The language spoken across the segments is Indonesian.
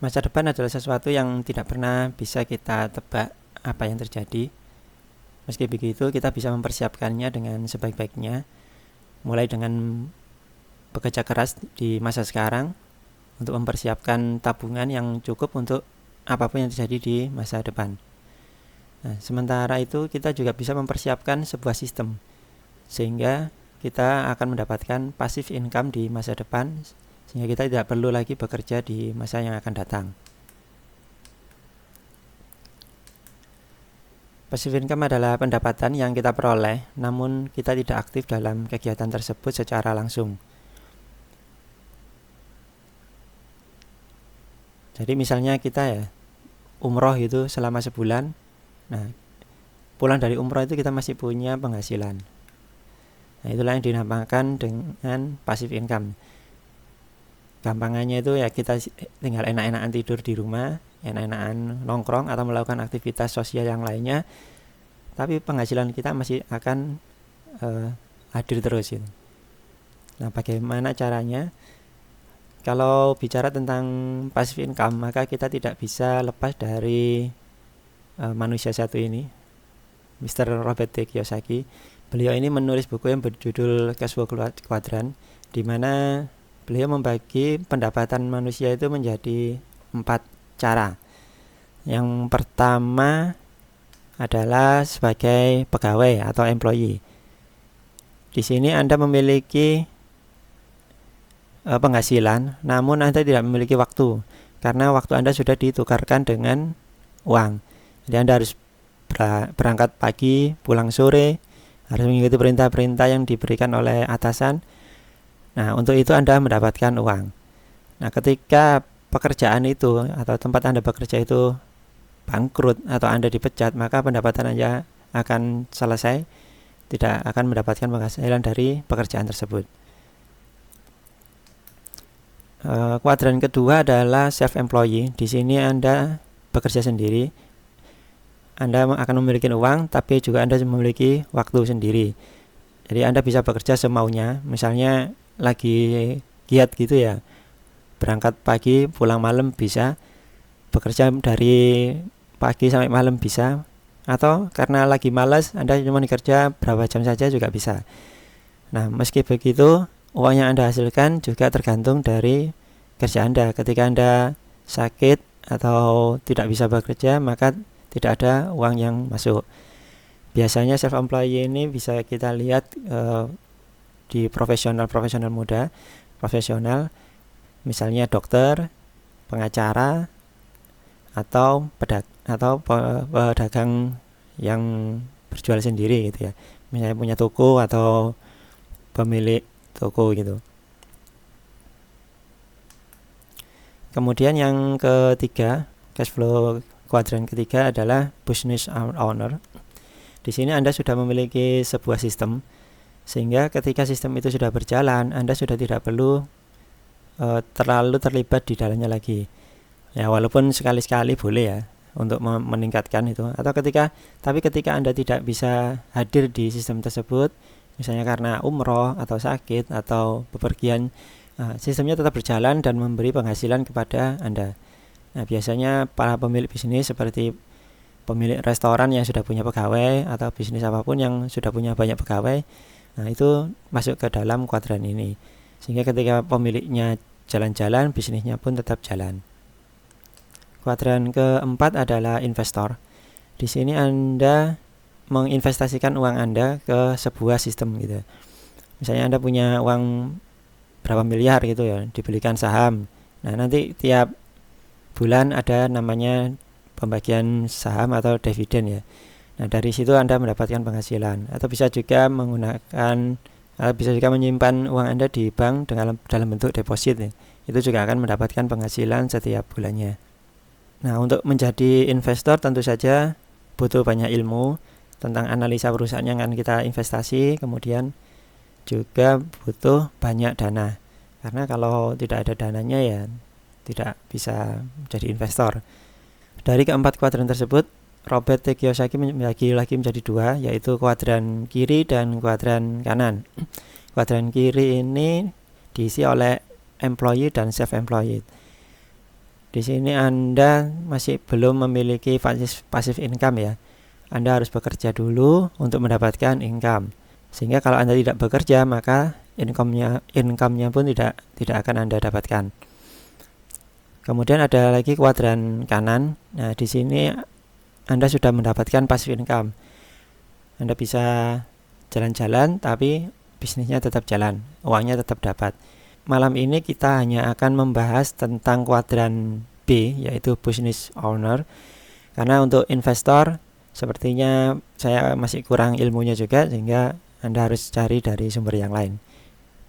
Masa depan adalah sesuatu yang tidak pernah bisa kita tebak apa yang terjadi. Meski begitu, kita bisa mempersiapkannya dengan sebaik-baiknya, mulai dengan bekerja keras di masa sekarang untuk mempersiapkan tabungan yang cukup untuk apapun yang terjadi di masa depan. Nah, sementara itu kita juga bisa mempersiapkan sebuah sistem sehingga kita akan mendapatkan passive income di masa depan, sehingga kita tidak perlu lagi bekerja di masa yang akan datang. Passive income adalah pendapatan yang kita peroleh, namun kita tidak aktif dalam kegiatan tersebut secara langsung. Jadi misalnya kita umroh itu selama sebulan. Nah, pulang dari umroh itu kita masih punya penghasilan. Nah, itulah yang dinamakan dengan passive income. Gampangannya itu kita tinggal enak-enakan tidur di rumah, enak-enakan nongkrong atau melakukan aktivitas sosial yang lainnya, tapi penghasilan kita masih akan hadir terus gitu. Nah, bagaimana caranya? Kalau bicara tentang passive income, maka kita tidak bisa lepas dari manusia satu ini, Mr. Robert T. Kiyosaki. Beliau ini menulis buku yang berjudul Cash Flow Quadrant, di mana beliau membagi pendapatan manusia itu menjadi 4 cara. Yang pertama adalah sebagai pegawai atau employee. Di sini Anda memiliki penghasilan, namun Anda tidak memiliki waktu, karena waktu Anda sudah ditukarkan dengan uang. Jadi Anda harus berangkat pagi, pulang sore, harus mengikuti perintah-perintah yang diberikan oleh atasan. Nah, untuk itu Anda mendapatkan uang. Nah, ketika pekerjaan itu atau tempat Anda bekerja itu bangkrut atau Anda dipecat, maka pendapatan Anda akan selesai, tidak akan mendapatkan penghasilan dari pekerjaan tersebut. Kuadran kedua adalah self-employee. Di sini Anda bekerja sendiri. Anda akan memiliki uang, tapi juga Anda memiliki waktu sendiri. Jadi Anda bisa bekerja semaunya. Misalnya lagi giat gitu ya, berangkat pagi pulang malam bisa, bekerja dari pagi sampai malam bisa, atau karena lagi malas Anda cuma kerja berapa jam saja juga bisa. Nah, meski begitu, uang yang Anda hasilkan juga tergantung dari kerja Anda. Ketika Anda sakit atau tidak bisa bekerja, maka tidak ada uang yang masuk. Biasanya self-employed ini bisa kita lihat di profesional muda, profesional, misalnya dokter, pengacara, atau pedagang yang berjual sendiri gitu ya. Misalnya punya toko atau pemilik toko gitu. Kemudian yang ketiga, cash flow kuadran ketiga adalah business owner. Di sini Anda sudah memiliki sebuah sistem, sehingga ketika sistem itu sudah berjalan, Anda sudah tidak perlu terlalu terlibat di dalamnya lagi. Ya, walaupun sekali-sekali boleh ya untuk meningkatkan itu. Atau ketika Anda tidak bisa hadir di sistem tersebut, misalnya karena umroh atau sakit atau bepergian, sistemnya tetap berjalan dan memberi penghasilan kepada Anda. Nah, biasanya para pemilik bisnis seperti pemilik restoran yang sudah punya pegawai atau bisnis apapun yang sudah punya banyak pegawai, nah itu masuk ke dalam kuadran ini. Sehingga ketika pemiliknya jalan-jalan, bisnisnya pun tetap jalan. Kuadran keempat adalah investor. Di sini Anda menginvestasikan uang Anda ke sebuah sistem gitu. Misalnya Anda punya uang berapa miliar gitu ya, dibelikan saham. Nah, nanti tiap bulan ada namanya pembagian saham atau dividen ya. Nah, dari situ Anda mendapatkan penghasilan. Atau bisa juga menyimpan uang Anda di bank dalam bentuk deposit ya. Itu juga akan mendapatkan penghasilan setiap bulannya. Nah, untuk menjadi investor tentu saja butuh banyak ilmu tentang analisa perusahaan yang akan kita investasi, kemudian juga butuh banyak dana. Karena kalau tidak ada dananya ya tidak bisa jadi investor. Dari keempat kuadran tersebut, Robert T. Kiyosaki membagi lagi menjadi dua, yaitu kuadran kiri dan kuadran kanan. Kuadran kiri ini diisi oleh employee dan self-employed. Di sini Anda masih belum memiliki passive income ya. Anda harus bekerja dulu untuk mendapatkan income. Sehingga kalau Anda tidak bekerja, maka income-nya pun tidak akan Anda dapatkan. Kemudian ada lagi kuadran kanan. Nah, di sini Anda sudah mendapatkan passive income. Anda bisa jalan-jalan tapi bisnisnya tetap jalan, uangnya tetap dapat. Malam ini kita hanya akan membahas tentang kuadran B, yaitu business owner. Karena untuk investor sepertinya saya masih kurang ilmunya juga, sehingga Anda harus cari dari sumber yang lain.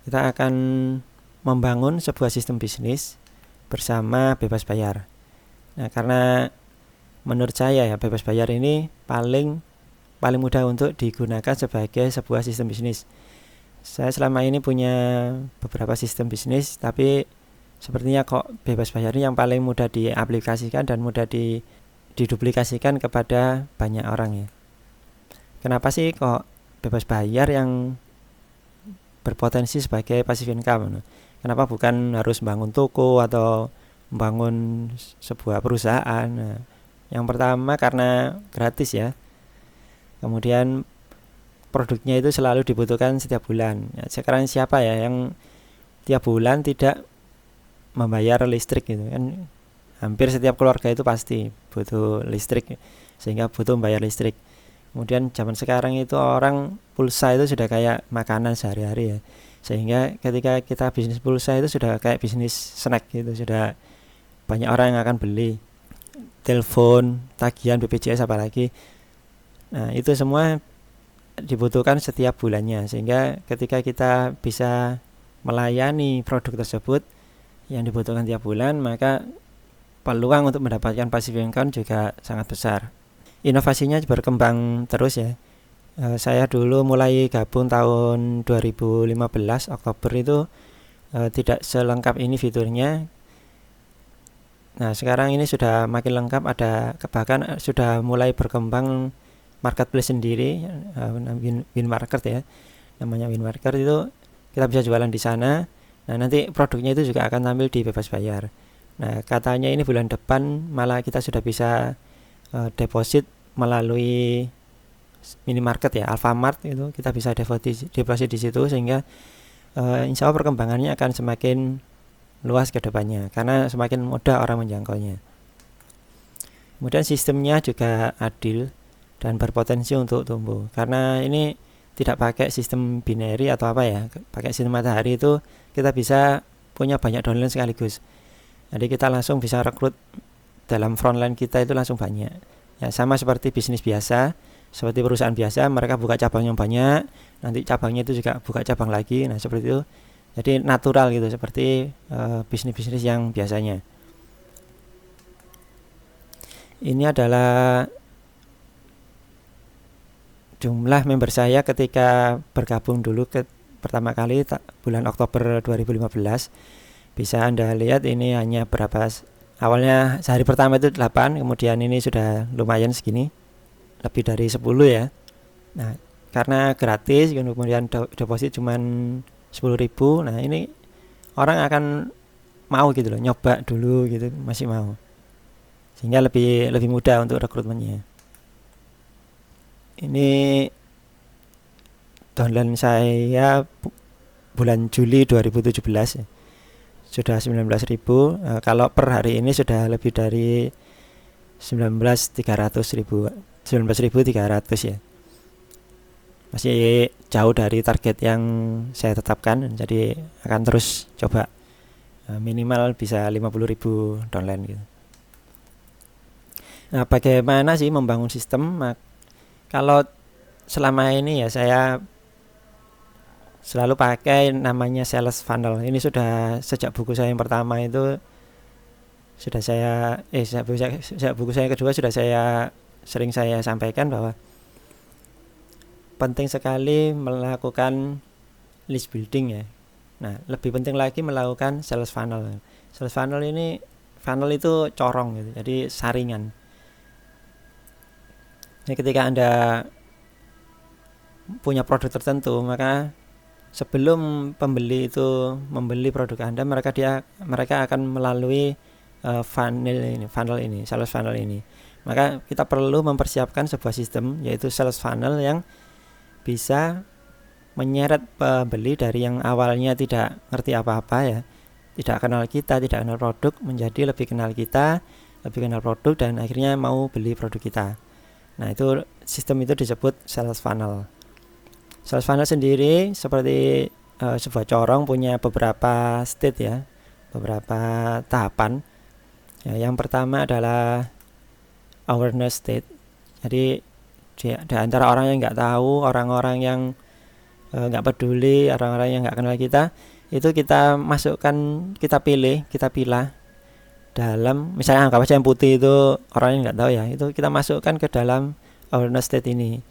Kita akan membangun sebuah sistem bisnis bersama bebas bayar. Nah, karena menurut saya ya bebas bayar ini paling mudah untuk digunakan sebagai sebuah sistem bisnis. Saya selama ini punya beberapa sistem bisnis, tapi sepertinya kok bebas bayar ini yang paling mudah diaplikasikan dan mudah diduplikasikan kepada banyak orang ya. Kenapa sih kok bebas bayar yang berpotensi sebagai passive income? Kenapa bukan harus bangun toko atau membangun sebuah perusahaan? Nah, yang pertama karena gratis ya. Kemudian produknya itu selalu dibutuhkan setiap bulan. Ya, sekarang siapa ya yang tiap bulan tidak membayar listrik gitu kan? Hampir setiap keluarga itu pasti butuh listrik, sehingga butuh membayar listrik. Kemudian zaman sekarang itu orang pulsa itu sudah kayak makanan sehari-hari ya. Sehingga ketika kita bisnis pulsa itu sudah kayak bisnis snack gitu, sudah banyak orang yang akan beli. Telepon, tagihan BPJS apalagi. Nah, itu semua dibutuhkan setiap bulannya, sehingga ketika kita bisa melayani produk tersebut yang dibutuhkan tiap bulan, maka peluang untuk mendapatkan passive income juga sangat besar. Inovasinya berkembang terus ya. Saya dulu mulai gabung tahun 2015 Oktober itu tidak selengkap ini fiturnya. Nah, sekarang ini sudah makin lengkap, bahkan sudah mulai berkembang marketplace sendiri, WinMarket ya. Namanya WinMarket itu kita bisa jualan di sana. Nah, nanti produknya itu juga akan tampil di bebas bayar. Nah, katanya ini bulan depan malah kita sudah bisa deposit melalui minimarket ya, Alfamart itu kita bisa deposit di situ, sehingga insya Allah perkembangannya akan semakin luas ke depannya karena semakin mudah orang menjangkaunya. Kemudian sistemnya juga adil dan berpotensi untuk tumbuh karena ini tidak pakai sistem binary atau apa ya, pakai sistem matahari itu kita bisa punya banyak downline sekaligus. Jadi kita langsung bisa rekrut dalam frontline kita itu langsung banyak. Ya sama seperti bisnis biasa, seperti perusahaan biasa, mereka buka cabang yang banyak, nanti cabangnya itu juga buka cabang lagi. Nah seperti itu, jadi natural gitu, seperti bisnis-bisnis yang biasanya. Ini adalah jumlah member saya ketika bergabung dulu pertama kali bulan Oktober 2015. Bisa Anda lihat ini hanya berapa, awalnya sehari pertama itu 8, kemudian ini sudah lumayan segini, lebih dari 10 ya. Nah karena gratis, kemudian deposit cuman 10.000, nah ini orang akan mau gitu loh, nyoba dulu gitu, masih mau, sehingga lebih mudah untuk rekrutmennya. Ini downline saya bulan Juli 2017 ya. Sudah 19.000. Kalau per hari ini sudah lebih dari 19.300 ya. Masih jauh dari target yang saya tetapkan, jadi akan terus coba minimal bisa 50.000 downline gitu. Nah, bagaimana sih membangun sistem? Kalau selama ini ya saya selalu pakai namanya sales funnel. Ini sudah sejak buku saya yang pertama itu sudah sejak buku saya kedua sudah sering saya sampaikan bahwa penting sekali melakukan list building ya. Nah, lebih penting lagi melakukan sales funnel. Sales funnel itu corong gitu. Jadi saringan. Jadi ketika Anda punya produk tertentu, maka sebelum pembeli itu membeli produk Anda, mereka akan melalui funnel ini, sales funnel ini. Maka kita perlu mempersiapkan sebuah sistem, yaitu sales funnel yang bisa menyeret pembeli dari yang awalnya tidak ngerti apa-apa ya, tidak kenal kita, tidak kenal produk, menjadi lebih kenal kita, lebih kenal produk, dan akhirnya mau beli produk kita. Nah, itu sistem itu disebut sales funnel. Sales funnel sendiri seperti sebuah corong, punya beberapa state ya, beberapa tahapan. Ya, yang pertama adalah awareness state. Jadi di antara orang yang nggak tahu, orang-orang yang nggak peduli, orang-orang yang nggak kenal kita, itu kita masukkan, kita pilah dalam, misalnya anggap aja yang putih itu orang yang nggak tahu ya, itu kita masukkan ke dalam awareness state ini,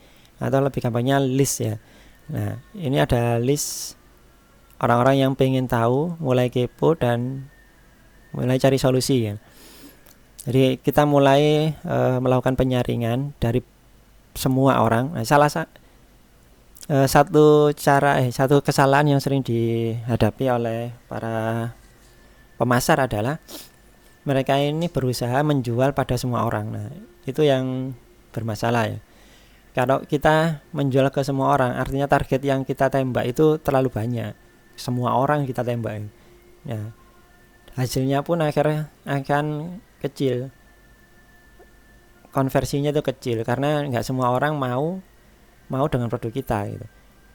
atau lebih gampangnya list ya. Nah, ini ada list orang-orang yang pengen tahu, mulai kepo dan mulai cari solusi ya. Jadi kita mulai melakukan penyaringan dari semua orang. Nah, satu kesalahan yang sering dihadapi oleh para pemasar adalah mereka ini berusaha menjual pada semua orang. Nah, itu yang bermasalah ya. Kalau kita menjual ke semua orang, artinya target yang kita tembak itu terlalu banyak. Semua orang kita tembak. Nah, hasilnya pun akhirnya akan kecil. Konversinya itu kecil karena nggak semua orang mau dengan produk kita gitu.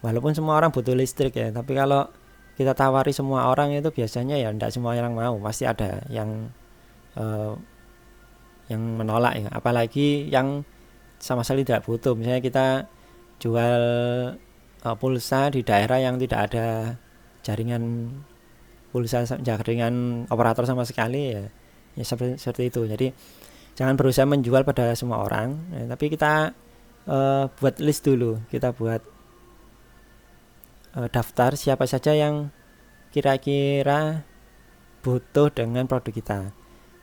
Walaupun semua orang butuh listrik ya, tapi kalau kita tawari semua orang itu biasanya ya tidak semua orang mau, pasti ada yang menolak ya. Apalagi yang sama sekali tidak butuh. Misalnya kita jual pulsa di daerah yang tidak ada jaringan pulsa, jaringan operator sama sekali ya seperti itu. Jadi jangan berusaha menjual pada semua orang ya, tapi kita buat list dulu, kita buat daftar siapa saja yang kira-kira butuh dengan produk kita.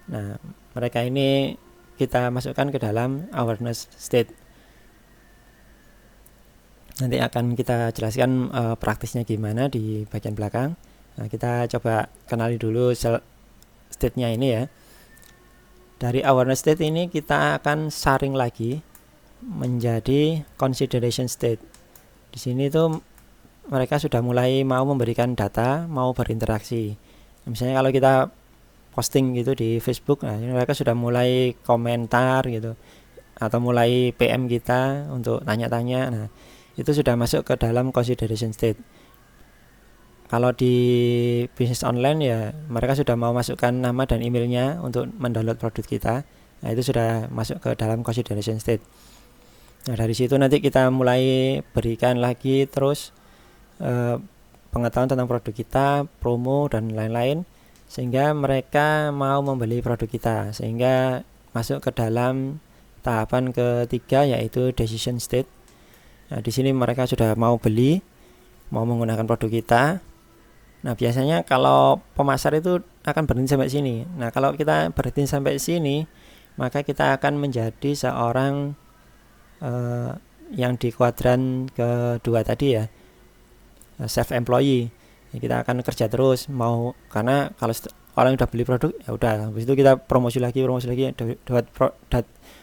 Nah, mereka ini kita masukkan ke dalam awareness state. Nanti akan kita jelaskan praktisnya gimana di bagian belakang. Nah, kita coba kenali dulu state-nya ini ya. Dari awareness state ini kita akan saring lagi menjadi consideration state. Di sini tuh mereka sudah mulai mau memberikan data, mau berinteraksi. Misalnya kalau kita posting gitu di Facebook, nah mereka sudah mulai komentar gitu, atau mulai PM kita untuk tanya-tanya. Nah, itu sudah masuk ke dalam consideration state. Kalau di bisnis online ya mereka sudah mau masukkan nama dan emailnya untuk mendownload produk kita. Nah, itu sudah masuk ke dalam consideration state. Nah, dari situ nanti kita mulai berikan lagi terus pengetahuan tentang produk kita, promo dan lain-lain, sehingga mereka mau membeli produk kita, sehingga masuk ke dalam tahapan ketiga, yaitu decision state. Nah, di sini mereka sudah mau beli, mau menggunakan produk kita. Nah, biasanya kalau pemasar itu akan berhenti sampai sini. Nah, kalau kita berhenti sampai sini, maka kita akan menjadi seorang yang di kuadran kedua tadi ya, self employee. Kita akan kerja terus, mau, karena kalau orang udah beli produk ya udah, habis itu kita promosi lagi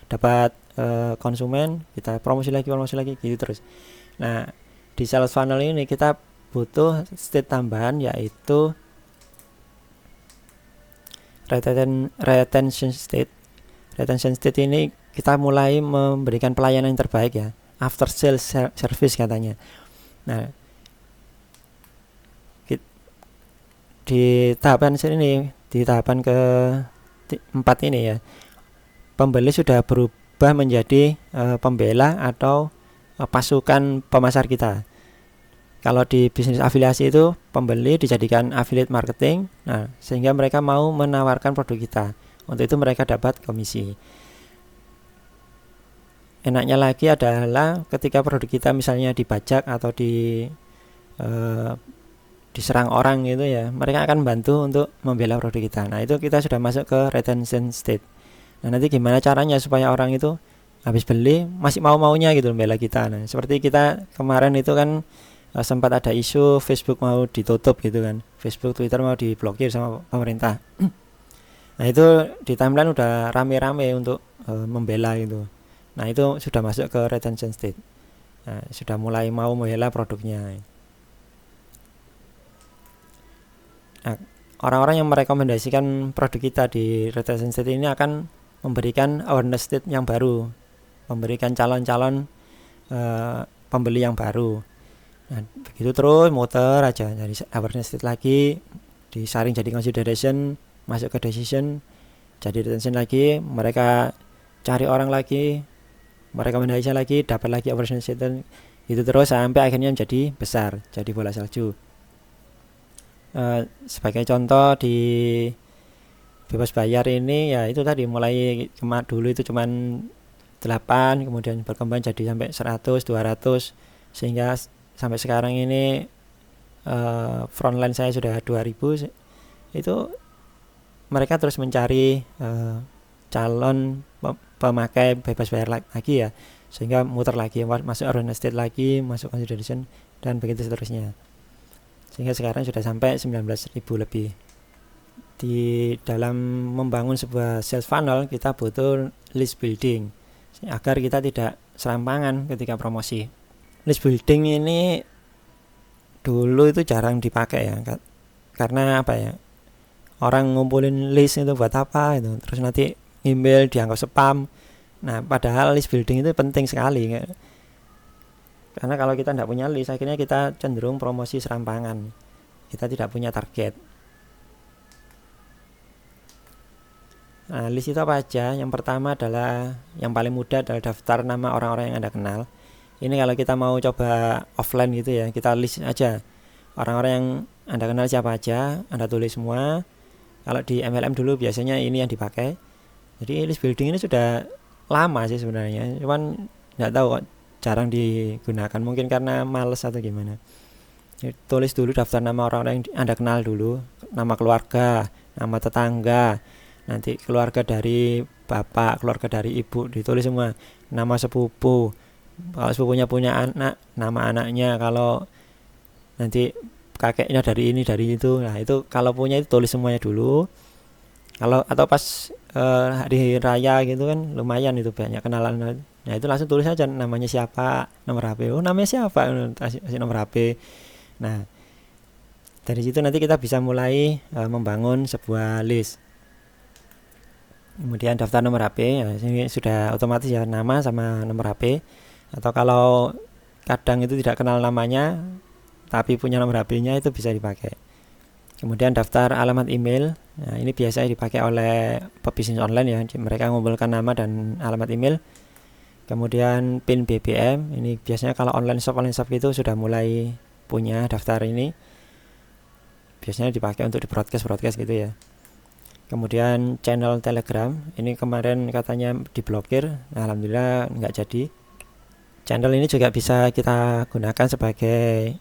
dapat konsumen, kita promosi lagi gitu terus. Nah, di sales funnel ini kita butuh state tambahan, yaitu retention state. Retention state ini kita mulai memberikan pelayanan yang terbaik ya, after sales service katanya. Nah, di tahapan sini, di tahapan ke-4 ini ya, pembeli sudah berubah menjadi pembela atau pasukan pemasar kita. Kalau di bisnis afiliasi itu pembeli dijadikan affiliate marketing, nah sehingga mereka mau menawarkan produk kita. Untuk itu mereka dapat komisi. Enaknya lagi adalah ketika produk kita misalnya dibajak atau diserang orang gitu ya, mereka akan bantu untuk membela produk kita. Nah, itu kita sudah masuk ke retention state. Nah, nanti gimana caranya supaya orang itu habis beli masih mau-maunya gitu membela kita. Nah, seperti kita kemarin itu kan sempat ada isu Facebook mau ditutup gitu kan, Facebook, Twitter mau diblokir sama pemerintah. Nah itu di timeline udah rame-rame untuk membela gitu. Nah itu sudah masuk ke retention state. Nah, sudah mulai mau membela produknya. Nah, orang-orang yang merekomendasikan produk kita di retention state ini akan memberikan awareness state yang baru, memberikan calon-calon pembeli yang baru. Nah, begitu terus muter aja, dari awareness state lagi disaring jadi consideration, masuk ke decision, jadi retention lagi, mereka cari orang lagi, merekomendasikan lagi, dapat lagi awareness state, itu terus sampai akhirnya menjadi besar, jadi bola salju. Sebagai contoh di bebas bayar ini ya itu tadi, mulai dulu itu cuman 8, kemudian berkembang jadi sampai 100, 200, sehingga sampai sekarang ini frontline saya sudah 2000. Itu mereka terus mencari calon pemakai bebas bayar lagi ya, sehingga muter lagi, masuk awareness state lagi, masuk consideration, dan begitu seterusnya, sehingga sekarang sudah sampai 19.000 lebih. Di dalam membangun sebuah sales funnel kita butuh list building agar kita tidak serampangan ketika promosi. List building ini dulu itu jarang dipakai ya, karena apa ya, orang ngumpulin list itu buat apa itu, terus nanti email dianggap spam. Nah padahal list building itu penting sekali, karena kalau kita tidak punya list, akhirnya kita cenderung promosi serampangan, kita tidak punya target. Nah, list itu apa aja? Yang pertama adalah, yang paling mudah adalah daftar nama orang-orang yang Anda kenal. Ini kalau kita mau coba offline gitu ya, kita list aja orang-orang yang Anda kenal siapa aja, Anda tulis semua. Kalau di MLM dulu biasanya ini yang dipakai. Jadi list building ini sudah lama sih sebenarnya, cuman nggak tahu kok jarang digunakan, mungkin karena males atau gimana. Jadi, tulis dulu daftar nama orang-orang yang Anda kenal dulu, nama keluarga, nama tetangga, nanti keluarga dari bapak, keluarga dari ibu, ditulis semua, nama sepupu, kalau sepupunya punya anak, nama anaknya, kalau nanti kakeknya dari ini dari itu. Nah itu kalau punya itu tulis semuanya dulu. Kalau atau pas hari raya gitu kan lumayan itu banyak kenalan. Nah itu langsung tulis aja namanya siapa, nomor HP, oh namanya siapa, kasih nomor HP. Nah dari situ nanti kita bisa mulai membangun sebuah list. Kemudian daftar nomor HP, ya, ini sudah otomatis ya, nama sama nomor HP. Atau kalau kadang itu tidak kenal namanya tapi punya nomor HP-nya, itu bisa dipakai. Kemudian daftar alamat email. Nah, ini biasanya dipakai oleh pebisnis online ya, mereka mengumpulkan nama dan alamat email. Kemudian PIN BBM, ini biasanya kalau online shop itu sudah mulai punya daftar ini. Biasanya dipakai untuk di broadcast gitu ya. Kemudian channel Telegram, ini kemarin katanya diblokir, nah, alhamdulillah nggak jadi. Channel ini juga bisa kita gunakan sebagai,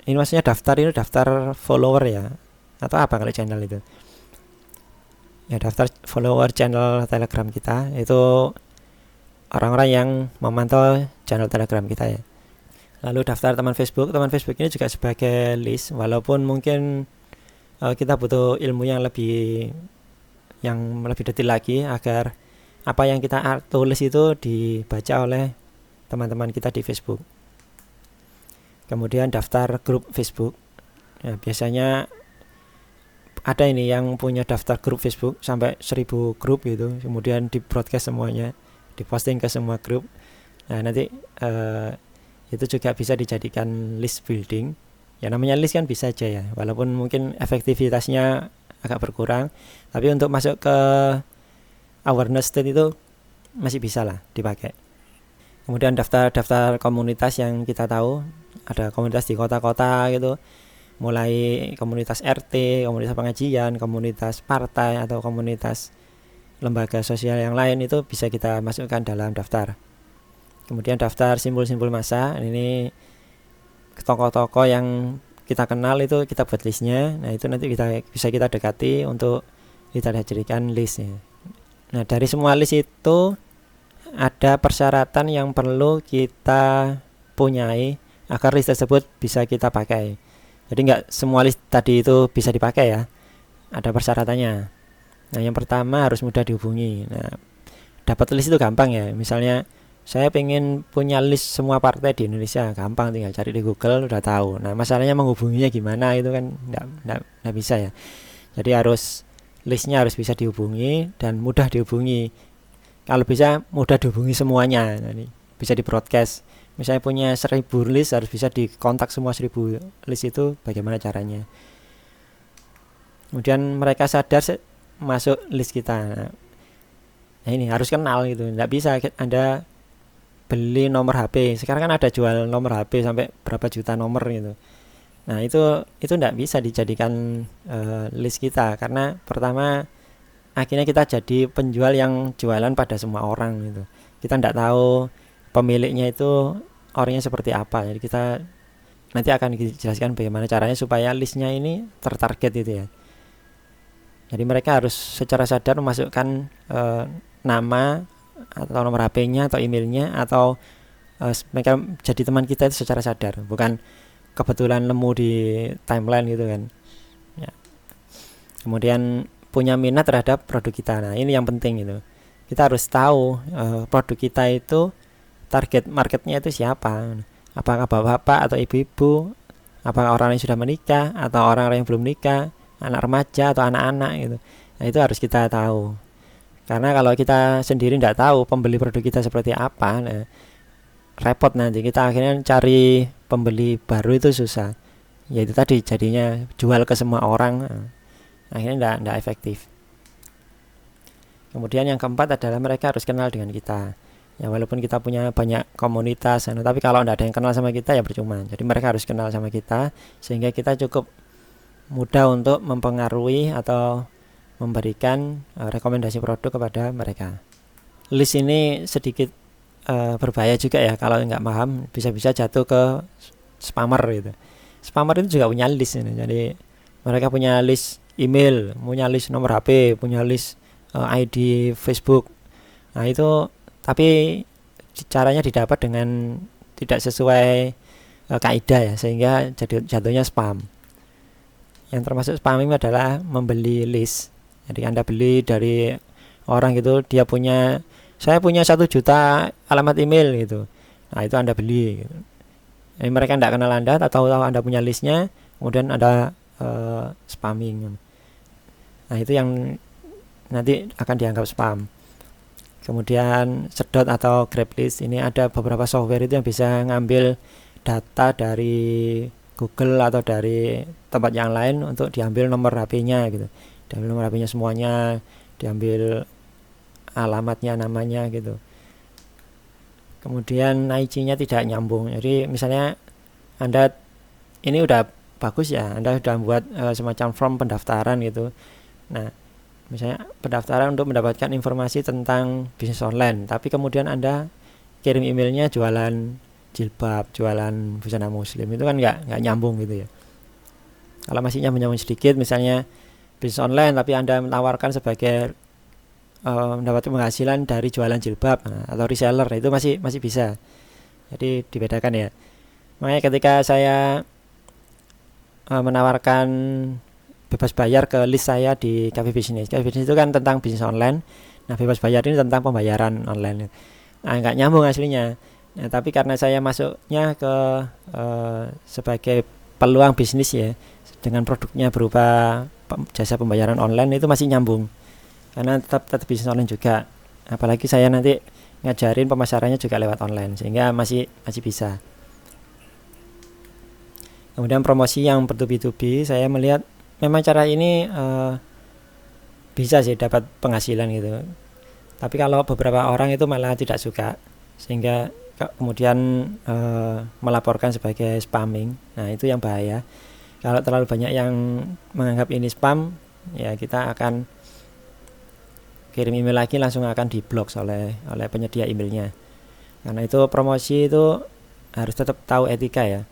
ini maksudnya daftar, ini daftar follower ya, atau apa kalau channel itu ya, daftar follower channel Telegram kita, itu orang-orang yang memantau channel Telegram kita ya. Lalu daftar teman Facebook ini juga sebagai list, walaupun mungkin kita butuh ilmu yang lebih detail lagi agar apa yang kita tulis itu dibaca oleh teman-teman kita di Facebook. Kemudian daftar grup Facebook. Ya, biasanya ada ini yang punya daftar grup Facebook sampai 1000 grup gitu, kemudian di broadcast semuanya, diposting ke semua grup. Nah nanti itu juga bisa dijadikan list building. Ya namanya list kan bisa aja ya, walaupun mungkin efektivitasnya agak berkurang, tapi untuk masuk ke awareness state itu masih bisa lah dipakai. Kemudian daftar komunitas yang kita tahu, ada komunitas di kota-kota gitu, mulai komunitas RT, komunitas pengajian, komunitas partai, atau komunitas lembaga sosial yang lain, itu bisa kita masukkan dalam daftar. Kemudian daftar simbol-simbol massa, ini tokoh-tokoh yang kita kenal itu kita buat listnya. Nah itu nanti bisa kita dekati untuk kita jadikan listnya. Nah dari semua list itu ada persyaratan yang perlu kita punyai agar list tersebut bisa kita pakai. Jadi nggak semua list tadi itu bisa dipakai ya, ada persyaratannya. Nah, yang pertama harus mudah dihubungi. Nah, dapat list itu gampang ya. Misalnya saya pengen punya list semua partai di Indonesia, gampang, tinggal cari di Google udah tahu. Nah, masalahnya menghubunginya gimana itu kan nggak bisa ya. Jadi listnya harus bisa dihubungi dan mudah dihubungi. Kalau bisa mudah dihubungi semuanya. Jadi bisa di broadcast. Misalnya punya 1000 list, harus bisa dikontak semua 1000 list itu, bagaimana caranya. Kemudian mereka sadar masuk list kita. Nah, ini harus kenal gitu. Nggak bisa Anda beli nomor HP. Sekarang kan ada jual nomor HP sampai berapa juta nomor gitu. Nah, itu nggak bisa dijadikan list kita, karena pertama akhirnya kita jadi penjual yang jualan pada semua orang gitu. Kita nggak tahu pemiliknya itu orangnya seperti apa. Jadi kita nanti akan dijelaskan bagaimana caranya supaya listnya ini tertarget itu ya. Jadi mereka harus secara sadar memasukkan nama atau nomor HP-nya atau emailnya, atau mereka jadi teman kita itu secara sadar, bukan kebetulan nemu di timeline gitu kan ya. Kemudian punya minat terhadap produk kita. Nah, ini yang penting gitu. Kita harus tahu produk kita itu target marketnya itu siapa. Apakah bapak-bapak atau ibu-ibu, apakah orang yang sudah menikah atau orang-orang yang belum nikah, anak remaja atau anak-anak gitu. Nah, itu harus kita tahu. Karena kalau kita sendiri tidak tahu pembeli produk kita seperti apa, nah, repot nanti kita akhirnya cari pembeli baru itu susah. Yaitu tadi jadinya jual ke semua orang, akhirnya tidak efektif. Kemudian yang keempat adalah mereka harus kenal dengan kita. Ya, walaupun kita punya banyak komunitas, tapi kalau tidak ada yang kenal sama kita ya percuma. Jadi mereka harus kenal sama kita sehingga kita cukup mudah untuk mempengaruhi atau memberikan rekomendasi produk kepada mereka. List ini sedikit berbahaya juga ya, kalau nggak paham bisa-bisa jatuh ke spammer gitu. Spammer itu juga punya list ini. Jadi mereka punya list email, punya list nomor HP, punya list ID Facebook. Nah, itu tapi caranya didapat dengan tidak sesuai kaidah ya, sehingga jatuhnya spam. Yang termasuk spamming adalah membeli list. Jadi Anda beli dari orang gitu, saya punya 1 juta alamat email gitu. Nah, itu Anda beli gitu. Jadi mereka tidak kenal Anda, tahu Anda punya listnya, kemudian ada spamming. Nah, itu yang nanti akan dianggap spam. Kemudian Sedot atau Grablist, ini ada beberapa software itu yang bisa ngambil data dari Google atau dari tempat yang lain untuk diambil nomor HP-nya gitu. Diambil nomor HP-nya semuanya, diambil alamatnya, namanya gitu. Kemudian IC-nya tidak nyambung. Jadi misalnya Anda ini udah bagus ya, Anda sudah membuat semacam form pendaftaran gitu. Nah, misalnya pendaftaran untuk mendapatkan informasi tentang bisnis online, tapi kemudian Anda kirim emailnya jualan jilbab, jualan busana muslim, itu kan nggak nyambung gitu ya. Kalau masih nyambung sedikit, misalnya bisnis online tapi Anda menawarkan sebagai mendapat penghasilan dari jualan jilbab, atau reseller, itu masih bisa. Jadi dibedakan ya. Makanya ketika saya menawarkan bebas bayar ke list saya di Cafe Business. Cafe Business itu kan tentang bisnis online. Nah, bebas bayar ini tentang pembayaran online. Nah, nggak nyambung aslinya. Nah, tapi karena saya masuknya ke sebagai peluang bisnis ya, dengan produknya berupa jasa pembayaran online, itu masih nyambung. Karena tetap bisnis online juga. Apalagi saya nanti ngajarin pemasarannya juga lewat online, sehingga masih bisa. Kemudian promosi yang bertubi-tubi, saya melihat memang cara ini bisa sih dapat penghasilan gitu. Tapi kalau beberapa orang itu malah tidak suka, sehingga kemudian melaporkan sebagai spamming. Nah, itu yang bahaya. Kalau terlalu banyak yang menganggap ini spam, ya kita akan kirim email lagi, langsung akan diblok oleh penyedia emailnya. Karena itu promosi itu harus tetap tahu etika ya.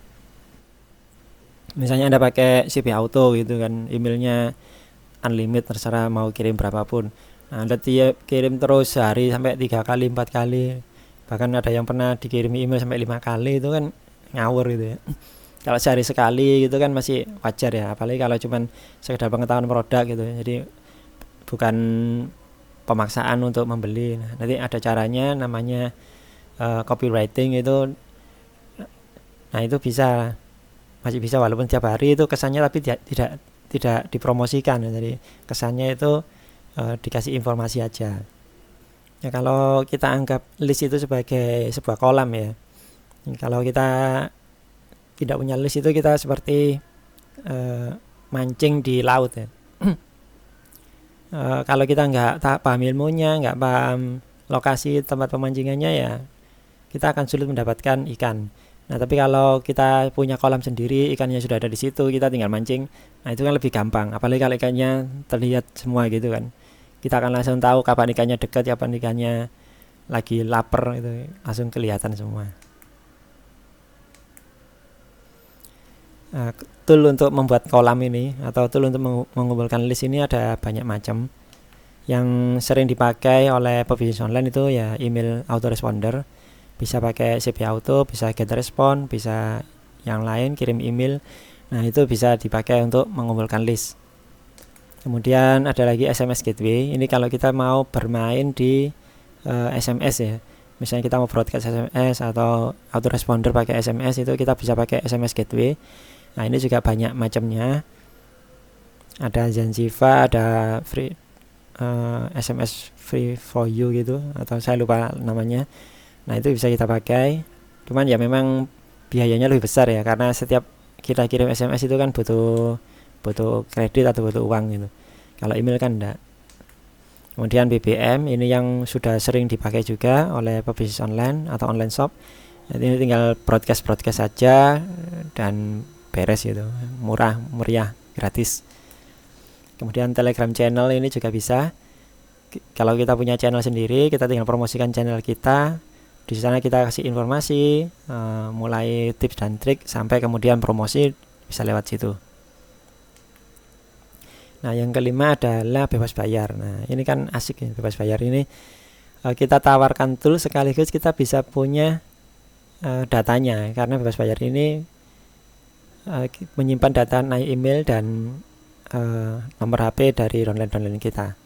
Misalnya Anda pakai CP Auto gitu kan, emailnya unlimited, terserah mau kirim berapapun. Nah, Anda kirim terus sehari sampai 3 kali 4 kali, bahkan ada yang pernah dikirim email sampai 5 kali, itu kan ngawur gitu ya. Kalau sehari sekali gitu kan masih wajar ya, apalagi kalau cuman sekedar pengetahuan produk gitu. Jadi bukan pemaksaan untuk membeli. Nanti ada caranya namanya copywriting itu. Nah itu masih bisa walaupun tiap hari itu kesannya, tapi tidak dipromosikan. Jadi kesannya itu dikasih informasi aja. Ya kalau kita anggap list itu sebagai sebuah kolam ya. Kalau kita tidak punya list itu kita seperti mancing di laut ya. Kalau kita nggak paham ilmunya, nggak paham lokasi tempat pemancingannya, ya kita akan sulit mendapatkan ikan. Nah tapi kalau kita punya kolam sendiri, ikannya sudah ada di situ, kita tinggal mancing, nah itu kan lebih gampang. Apalagi kalau ikannya terlihat semua gitu kan, kita akan langsung tahu kapan ikannya dekat, kapan ikannya lagi lapar, itu langsung kelihatan semua. Tool untuk membuat kolam ini atau tool untuk mengumpulkan list ini ada banyak macam. Yang sering dipakai oleh pebisnis online itu ya email autoresponder. Bisa pakai CP Auto, bisa GetResponse, bisa yang lain, kirim email. Nah itu bisa dipakai untuk mengumpulkan list. Kemudian ada lagi SMS Gateway. Ini kalau kita mau bermain di SMS ya. Misalnya kita mau broadcast SMS atau autoresponder pakai SMS, itu kita bisa pakai SMS Gateway. Nah ini juga banyak macamnya. Ada Zanziva, ada free SMS free for you gitu, atau saya lupa namanya. Nah itu bisa kita pakai. Cuman ya memang biayanya lebih besar ya, karena setiap kita kirim SMS itu kan butuh kredit atau butuh uang gitu. Kalau email kan enggak. Kemudian BBM ini yang sudah sering dipakai juga oleh pebisnis online atau online shop. Jadi ini tinggal broadcast saja dan beres gitu, murah, meriah, gratis. Kemudian Telegram channel ini juga bisa. Kalau kita punya channel sendiri, kita tinggal promosikan channel kita. Di sana kita kasih informasi, mulai tips dan trik sampai kemudian promosi bisa lewat situ. Nah, yang kelima adalah bebas bayar. Nah, ini kan asik ya, bebas bayar ini. Kita tawarkan tool sekaligus kita bisa punya datanya, karena bebas bayar ini menyimpan data email dan nomor HP dari downline kita.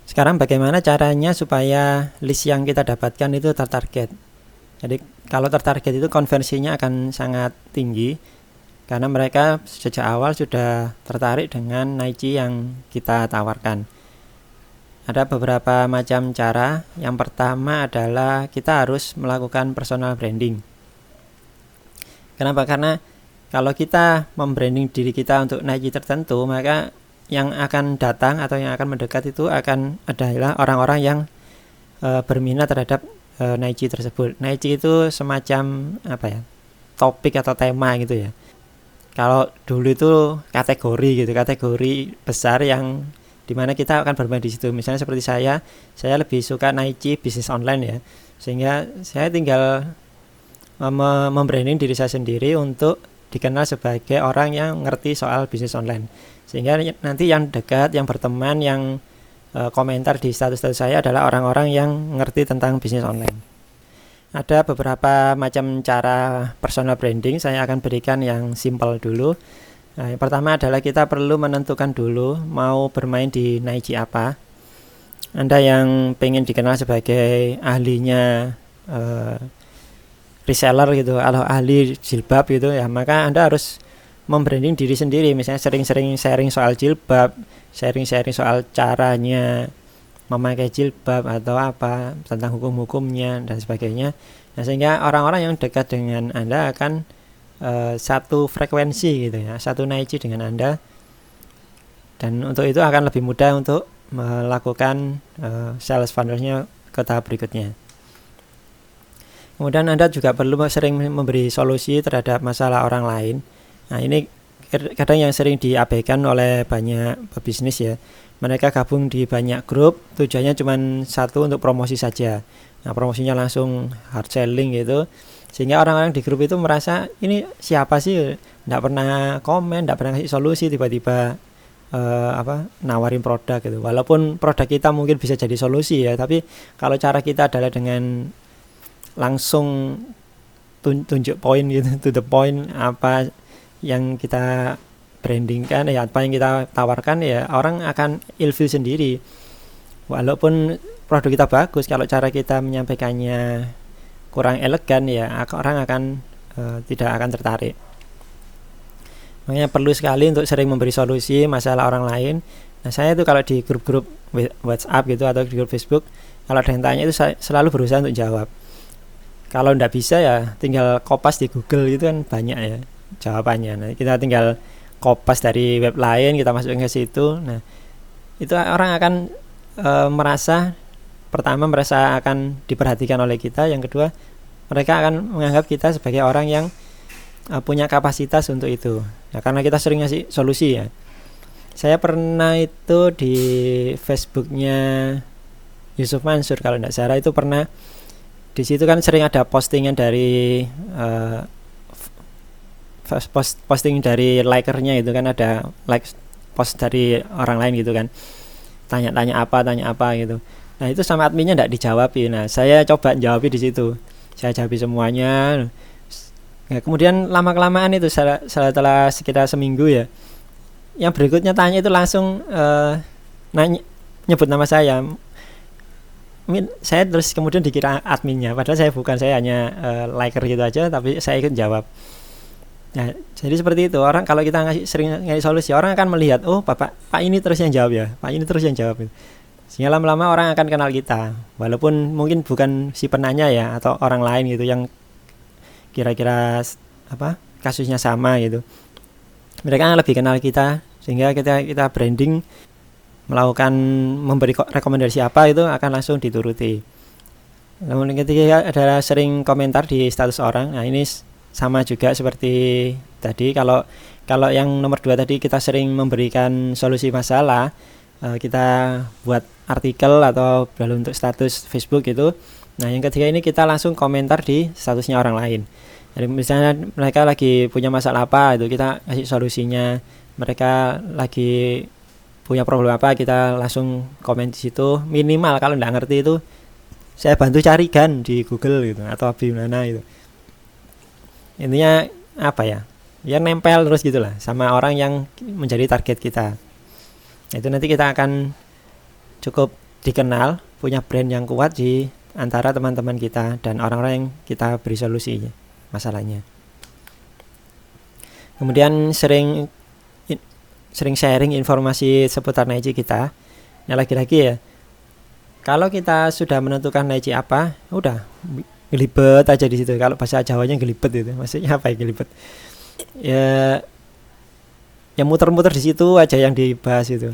Sekarang bagaimana caranya supaya list yang kita dapatkan itu tertarget. Jadi kalau tertarget itu konversinya akan sangat tinggi, karena mereka sejak awal sudah tertarik dengan Nike yang kita tawarkan. Ada beberapa macam cara. Yang pertama adalah kita harus melakukan personal branding. Kenapa? Karena kalau kita membranding diri kita untuk Nike tertentu, maka yang akan datang atau yang akan mendekat itu adalah orang-orang yang berminat terhadap Nike tersebut. Nike itu semacam topik atau tema gitu ya. Kalau dulu itu kategori besar yang dimana kita akan bermain di situ. Misalnya seperti saya lebih suka Nike bisnis online ya, sehingga saya tinggal membranding diri saya sendiri untuk dikenal sebagai orang yang ngerti soal bisnis online, sehingga nanti yang dekat, yang berteman, yang komentar di status-status saya adalah orang-orang yang ngerti tentang bisnis online. Ada beberapa macam cara personal branding. Saya akan berikan yang simple dulu. Nah, yang pertama adalah kita perlu menentukan dulu mau bermain di Nike apa. Anda yang pengen dikenal sebagai ahlinya reseller gitu, atau ahli jilbab gitu ya, maka Anda harus membranding diri sendiri. Misalnya sering-sering sharing soal jilbab, sharing soal caranya memakai jilbab atau apa, tentang hukum-hukumnya dan sebagainya. Nah, sehingga orang-orang yang dekat dengan Anda akan satu frekuensi gitu ya, satu Nike dengan Anda. Dan untuk itu akan lebih mudah untuk melakukan sales funnel-nya ke tahap berikutnya. Kemudian Anda juga perlu sering memberi solusi terhadap masalah orang lain. Nah, ini kadang yang sering diabaikan oleh banyak pebisnis ya. Mereka gabung di banyak grup, tujuannya cuma satu, untuk promosi saja. Nah, promosinya langsung hard selling gitu, sehingga orang-orang di grup itu merasa ini siapa sih, nggak pernah komen, nggak pernah kasih solusi, tiba-tiba nawarin produk gitu. Walaupun produk kita mungkin bisa jadi solusi ya, tapi kalau cara kita adalah dengan langsung tunjuk poin gitu, to the point, apa yang kita brandingkan ya, apa yang kita tawarkan ya, orang akan ilfil sendiri. Walaupun produk kita bagus, kalau cara kita menyampaikannya kurang elegan ya, orang akan tidak akan tertarik. Makanya perlu sekali untuk sering memberi solusi masalah orang lain. Nah, saya itu kalau di grup-grup WhatsApp gitu atau di grup Facebook, kalau ada yang tanya itu saya selalu berusaha untuk jawab. Kalau tidak bisa ya tinggal kopas di Google, gitu kan banyak ya jawabannya. Nah, kita tinggal kopas dari web lain, kita masukin ke situ. Nah, itu orang akan merasa akan diperhatikan oleh kita. Yang kedua, mereka akan menganggap kita sebagai orang yang punya kapasitas untuk itu. Nah, karena kita sering ngasih solusi ya. Saya pernah itu di Facebooknya Yusuf Mansur kalau tidak salah, itu pernah di situ kan sering ada postingan dari posting dari likernya, itu kan ada like post dari orang lain gitu kan, tanya apa gitu. Nah, itu sama adminnya tidak dijawabin. Nah, saya coba jawabin di situ, saya jawabin semuanya. Nah, kemudian lama-kelamaan itu setelah sekitar seminggu ya, yang berikutnya tanya itu langsung nyebut nama saya. Saya terus kemudian dikira adminnya, padahal saya bukan, saya hanya liker gitu aja, tapi saya ikut jawab. Nah, jadi seperti itu, orang kalau kita sering ngasih solusi, orang akan melihat, oh Pak ini terus yang jawab ya, Pak ini terus yang jawab. Sehingga lama-lama orang akan kenal kita, walaupun mungkin bukan si penanya ya, atau orang lain gitu yang kira-kira kasusnya sama gitu. Mereka lebih kenal kita, sehingga kita branding, melakukan memberi rekomendasi apa itu akan langsung dituruti. Namun ketiga adalah sering komentar di status orang. Nah, ini sama juga seperti tadi. Kalau yang nomor 2 tadi kita sering memberikan solusi masalah, kita buat artikel atau dalam untuk status Facebook itu. Nah, yang ketiga ini kita langsung komentar di statusnya orang lain. Jadi misalnya mereka lagi punya masalah apa, itu kita kasih solusinya. Mereka lagi punya problem apa, kita langsung komen di situ. Minimal kalau nggak ngerti itu saya bantu carikan di Google gitu atau gimana itu. Intinya apa ya? Ya nempel terus gitulah sama orang yang menjadi target kita. Itu nanti kita akan cukup dikenal, punya brand yang kuat di antara teman-teman kita dan orang-orang yang kita beri solusi masalahnya. Kemudian sering sharing informasi seputar Neji kita. Nah, lagi-lagi ya, kalau kita sudah menentukan Neji apa, udah gelibet aja di situ. Kalau bahasa Jawanya gelibet itu, maksudnya apa ya gelibet? Ya muter-muter di situ aja yang dibahas itu.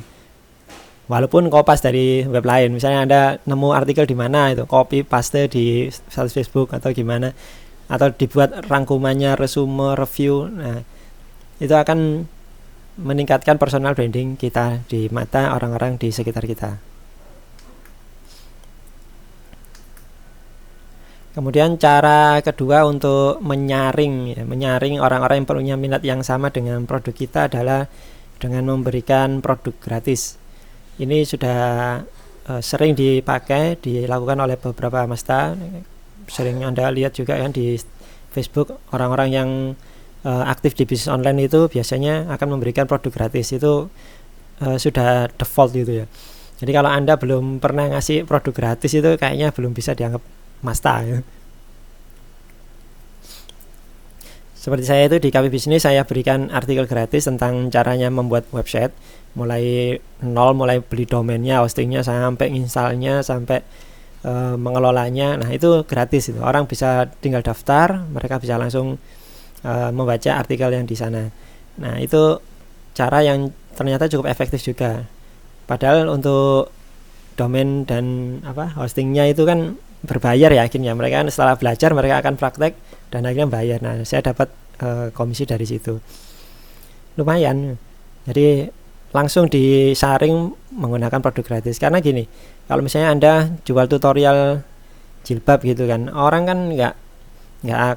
Walaupun kopas dari web lain, misalnya Anda nemu artikel di mana itu, copy paste di status Facebook atau gimana, atau dibuat rangkumannya, resume, review. Nah, itu akan meningkatkan personal branding kita di mata orang-orang di sekitar kita. Kemudian cara kedua untuk menyaring orang-orang yang punya minat yang sama dengan produk kita adalah dengan memberikan produk gratis. Ini sudah sering dilakukan oleh beberapa masta. Sering Anda lihat juga kan di Facebook, orang-orang yang aktif di bisnis online itu biasanya akan memberikan produk gratis. Itu sudah default gitu ya. Jadi kalau Anda belum pernah ngasih produk gratis itu kayaknya belum bisa dianggap masta ya. Seperti saya itu di KP Bisnis, saya berikan artikel gratis tentang caranya membuat website, mulai nol, mulai beli domainnya, hostingnya, sampai installnya, sampai mengelolanya. Nah, itu gratis itu. Orang bisa tinggal daftar, mereka bisa langsung membaca artikel yang di sana. Nah, itu cara yang ternyata cukup efektif juga. Padahal untuk domain dan hostingnya itu kan berbayar ya akhirnya. Mereka kan setelah belajar mereka akan praktek dan akhirnya bayar. Nah, saya dapat komisi dari situ. Lumayan. Jadi langsung disaring menggunakan produk gratis. Karena gini, kalau misalnya Anda jual tutorial jilbab gitu kan, orang kan nggak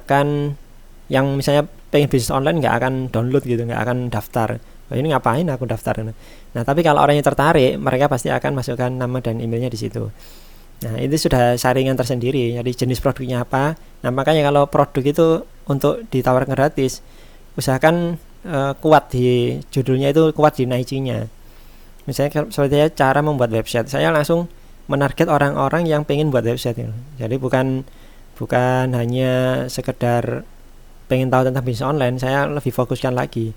akan, yang misalnya pengen bisnis online nggak akan download gitu, nggak akan daftar. Oh, ini ngapain aku daftar? Nah, tapi kalau orangnya tertarik, mereka pasti akan masukkan nama dan emailnya di situ. Nah, itu sudah saringan tersendiri. Jadi jenis produknya apa. Nah, makanya kalau produk itu untuk ditawarkan gratis, usahakan kuat di judulnya, itu kuat di Naichi-nya. Misalnya seperti cara membuat website, saya langsung menarget orang-orang yang pengen buat website gitu. Jadi bukan hanya sekedar pengen tahu tentang bisnis online, saya lebih fokuskan lagi.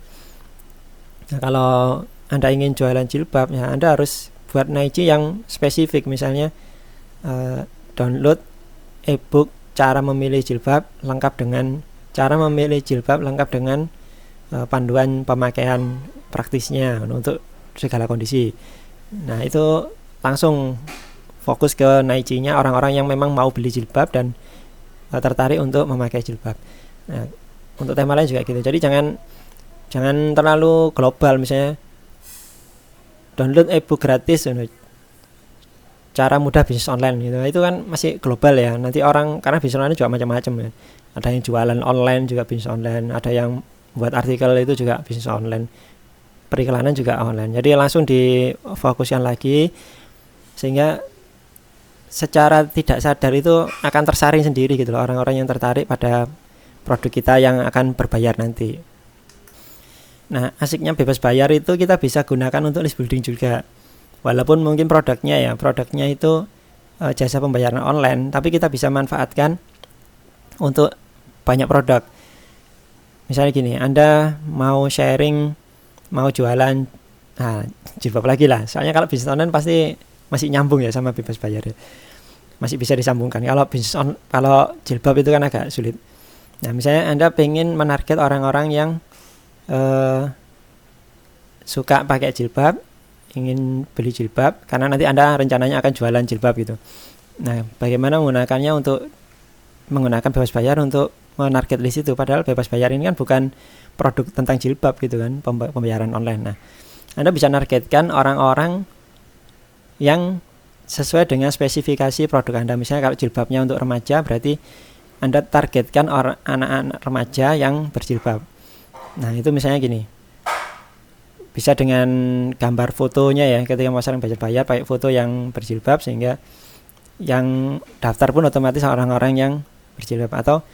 Nah, kalau Anda ingin jualan jilbab, ya Anda harus buat Naichi yang spesifik. Misalnya download ebook cara memilih jilbab lengkap dengan panduan pemakaian praktisnya untuk segala kondisi. Nah, itu langsung fokus ke Naichi-nya orang-orang yang memang mau beli jilbab dan tertarik untuk memakai jilbab. Nah, untuk tema lain juga gitu. Jadi jangan terlalu global, misalnya download ebook gratis cara mudah bisnis online gitu. Itu kan masih global ya. Nanti orang, karena bisnis online juga macam-macam ya. Ada yang jualan online juga bisnis online, ada yang buat artikel itu juga bisnis online, periklanan juga online. Jadi langsung difokuskan lagi, sehingga secara tidak sadar itu akan tersaring sendiri gitu loh, orang-orang yang tertarik pada produk kita yang akan berbayar nanti. Nah, asiknya bebas bayar itu kita bisa gunakan untuk list building juga. Walaupun mungkin produknya itu jasa pembayaran online, tapi kita bisa manfaatkan untuk banyak produk. Misalnya gini, Anda mau sharing, mau jualan jilbab lagi lah. Soalnya kalau bisnis online pasti masih nyambung ya sama bebas bayar ya. Masih bisa disambungkan. Kalau jilbab itu kan agak sulit. Nah, misalnya Anda pengen menarget orang-orang yang suka pakai jilbab, ingin beli jilbab, karena nanti Anda rencananya akan jualan jilbab gitu. Nah, bagaimana menggunakannya untuk menggunakan bebas bayar untuk menarget list itu? Padahal bebas bayar ini kan bukan produk tentang jilbab gitu kan, pembayaran online. Nah, Anda bisa nargetkan orang-orang yang sesuai dengan spesifikasi produk Anda. Misalnya kalau jilbabnya untuk remaja, berarti Anda targetkan anak-anak remaja yang berjilbab. Nah, itu misalnya gini, bisa dengan gambar fotonya ya, ketika masyarakat bayar pakai foto yang berjilbab, sehingga yang daftar pun otomatis orang-orang yang berjilbab. Atau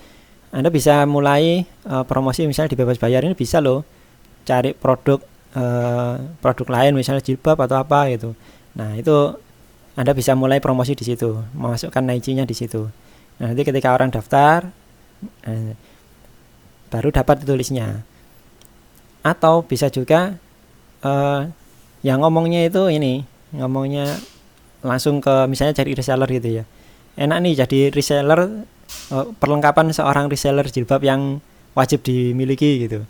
Anda bisa mulai promosi, misalnya di bebas bayar ini bisa loh cari produk lain, misalnya jilbab atau apa gitu. Nah, itu Anda bisa mulai promosi di situ, memasukkan Naichi-nya di situ. Nah, nanti ketika orang daftar baru dapat tulisnya. Atau bisa juga yang ngomongnya langsung ke, misalnya cari reseller gitu ya. Enak nih jadi reseller, perlengkapan seorang reseller jilbab yang wajib dimiliki gitu.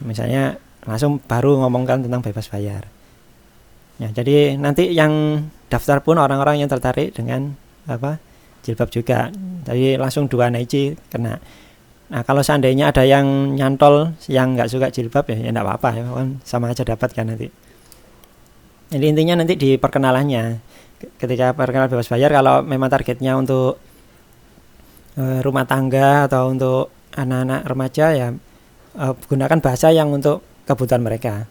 Misalnya langsung baru ngomongkan tentang bebas bayar. Ya, jadi nanti yang daftar pun orang-orang yang tertarik dengan jilbab juga. Jadi langsung 2 Naichi kena. Nah, kalau seandainya ada yang nyantol yang nggak suka jilbab ya enggak apa-apa ya, kan sama aja dapat kan nanti. Jadi intinya nanti di perkenalannya, ketika perkenalan bebas bayar, kalau memang targetnya untuk rumah tangga atau untuk anak-anak remaja ya, gunakan bahasa yang untuk kebutuhan mereka.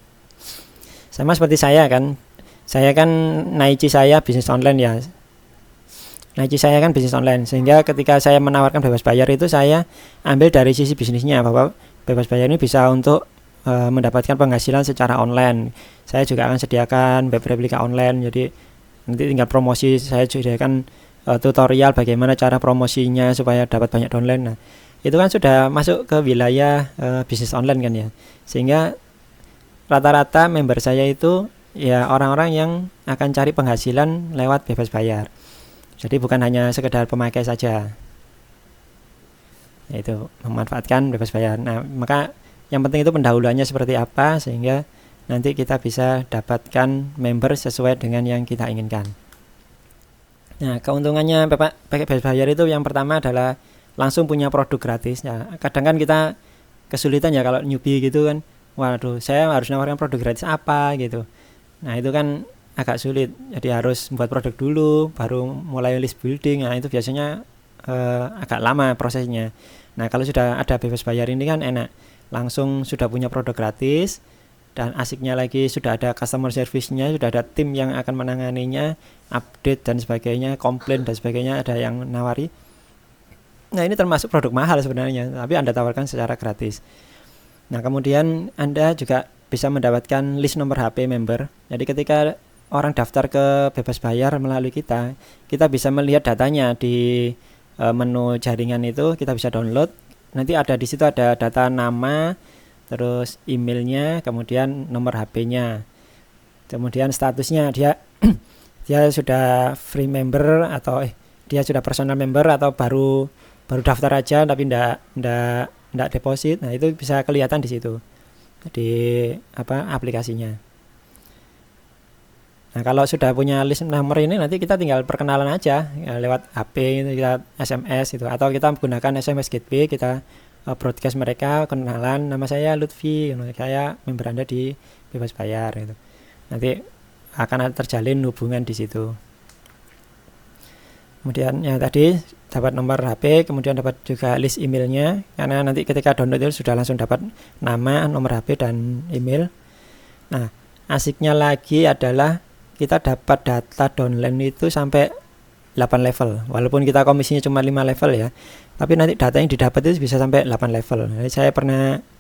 Sama seperti saya kan Naichi saya bisnis online ya. Naichi saya kan bisnis online, sehingga ketika saya menawarkan bebas bayar itu saya ambil dari sisi bisnisnya, bahwa bebas bayar ini bisa untuk mendapatkan penghasilan secara online. Saya juga akan sediakan web replika online, jadi nanti tinggal promosi, saya sediakan tutorial bagaimana cara promosinya supaya dapat banyak downline. Nah, itu kan sudah masuk ke wilayah bisnis online kan ya, sehingga rata-rata member saya itu ya orang-orang yang akan cari penghasilan lewat bebas bayar. Jadi bukan hanya sekedar pemakai saja, yaitu memanfaatkan bebas bayar. Nah, maka yang penting itu pendahuluannya seperti apa, sehingga nanti kita bisa dapatkan member sesuai dengan yang kita inginkan. Nah, keuntungannya pakai bebas bayar itu yang pertama adalah langsung punya produk gratis. Nah, kadang kan kita kesulitan ya kalau newbie gitu kan, waduh saya harus nawarkan produk gratis apa gitu. Nah, itu kan agak sulit, jadi harus membuat produk dulu baru mulai list building. Nah, itu biasanya agak lama prosesnya. Nah, kalau sudah ada bebas bayar ini kan enak, langsung sudah punya produk gratis, dan asiknya lagi sudah ada customer service-nya, sudah ada tim yang akan menanganinya, update dan sebagainya, komplain dan sebagainya, ada yang nawari. Nah, ini termasuk produk mahal sebenarnya, tapi Anda tawarkan secara gratis. Nah, kemudian Anda juga bisa mendapatkan list nomor HP member. Jadi ketika orang daftar ke bebas bayar melalui kita bisa melihat datanya di menu jaringan itu, kita bisa download. Nanti ada di situ ada data nama, terus emailnya, kemudian nomor HP-nya, kemudian statusnya dia dia sudah free member atau dia sudah personal member atau baru daftar aja tapi ndak deposit. Nah, itu bisa kelihatan di situ di aplikasinya. Nah, kalau sudah punya list nomor ini nanti kita tinggal perkenalan aja ya, lewat HP itu, kita SMS itu, atau kita menggunakan SMS Gateway, kita broadcast mereka, kenalan, nama saya Lutfi, saya member Anda di bebas bayar gitu. Nanti akan terjalin hubungan di situ. Kemudian ya tadi dapat nomor HP, kemudian dapat juga list emailnya, karena nanti ketika download itu sudah langsung dapat nama, nomor HP, dan email. Nah, asiknya lagi adalah kita dapat data downline itu sampai 8 level, walaupun kita komisinya cuma 5 level ya, tapi nanti data yang didapat itu bisa sampai 8 level. Jadi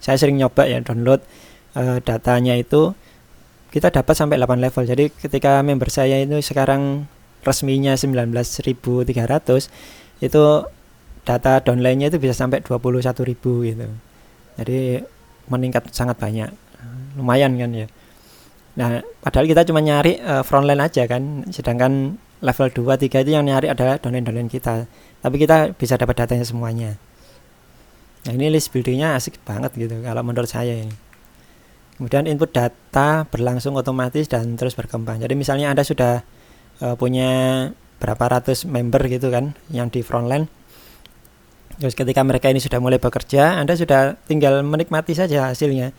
saya sering nyoba ya download datanya itu, kita dapat sampai 8 level. Jadi ketika member saya itu sekarang resminya 19.300, itu data downline-nya itu bisa sampai 21.000 gitu. Jadi meningkat sangat banyak, lumayan kan ya. Nah, padahal kita cuma nyari frontline aja kan, sedangkan level 2, 3 itu yang nyari adalah downline kita, tapi kita bisa dapat datanya semuanya. Nah, ini list buildingnya asik banget gitu kalau menurut saya ini. Kemudian input data berlangsung otomatis dan terus berkembang. Jadi misalnya Anda sudah punya berapa ratus member gitu kan yang di frontline, terus ketika mereka ini sudah mulai bekerja, Anda sudah tinggal menikmati saja hasilnya.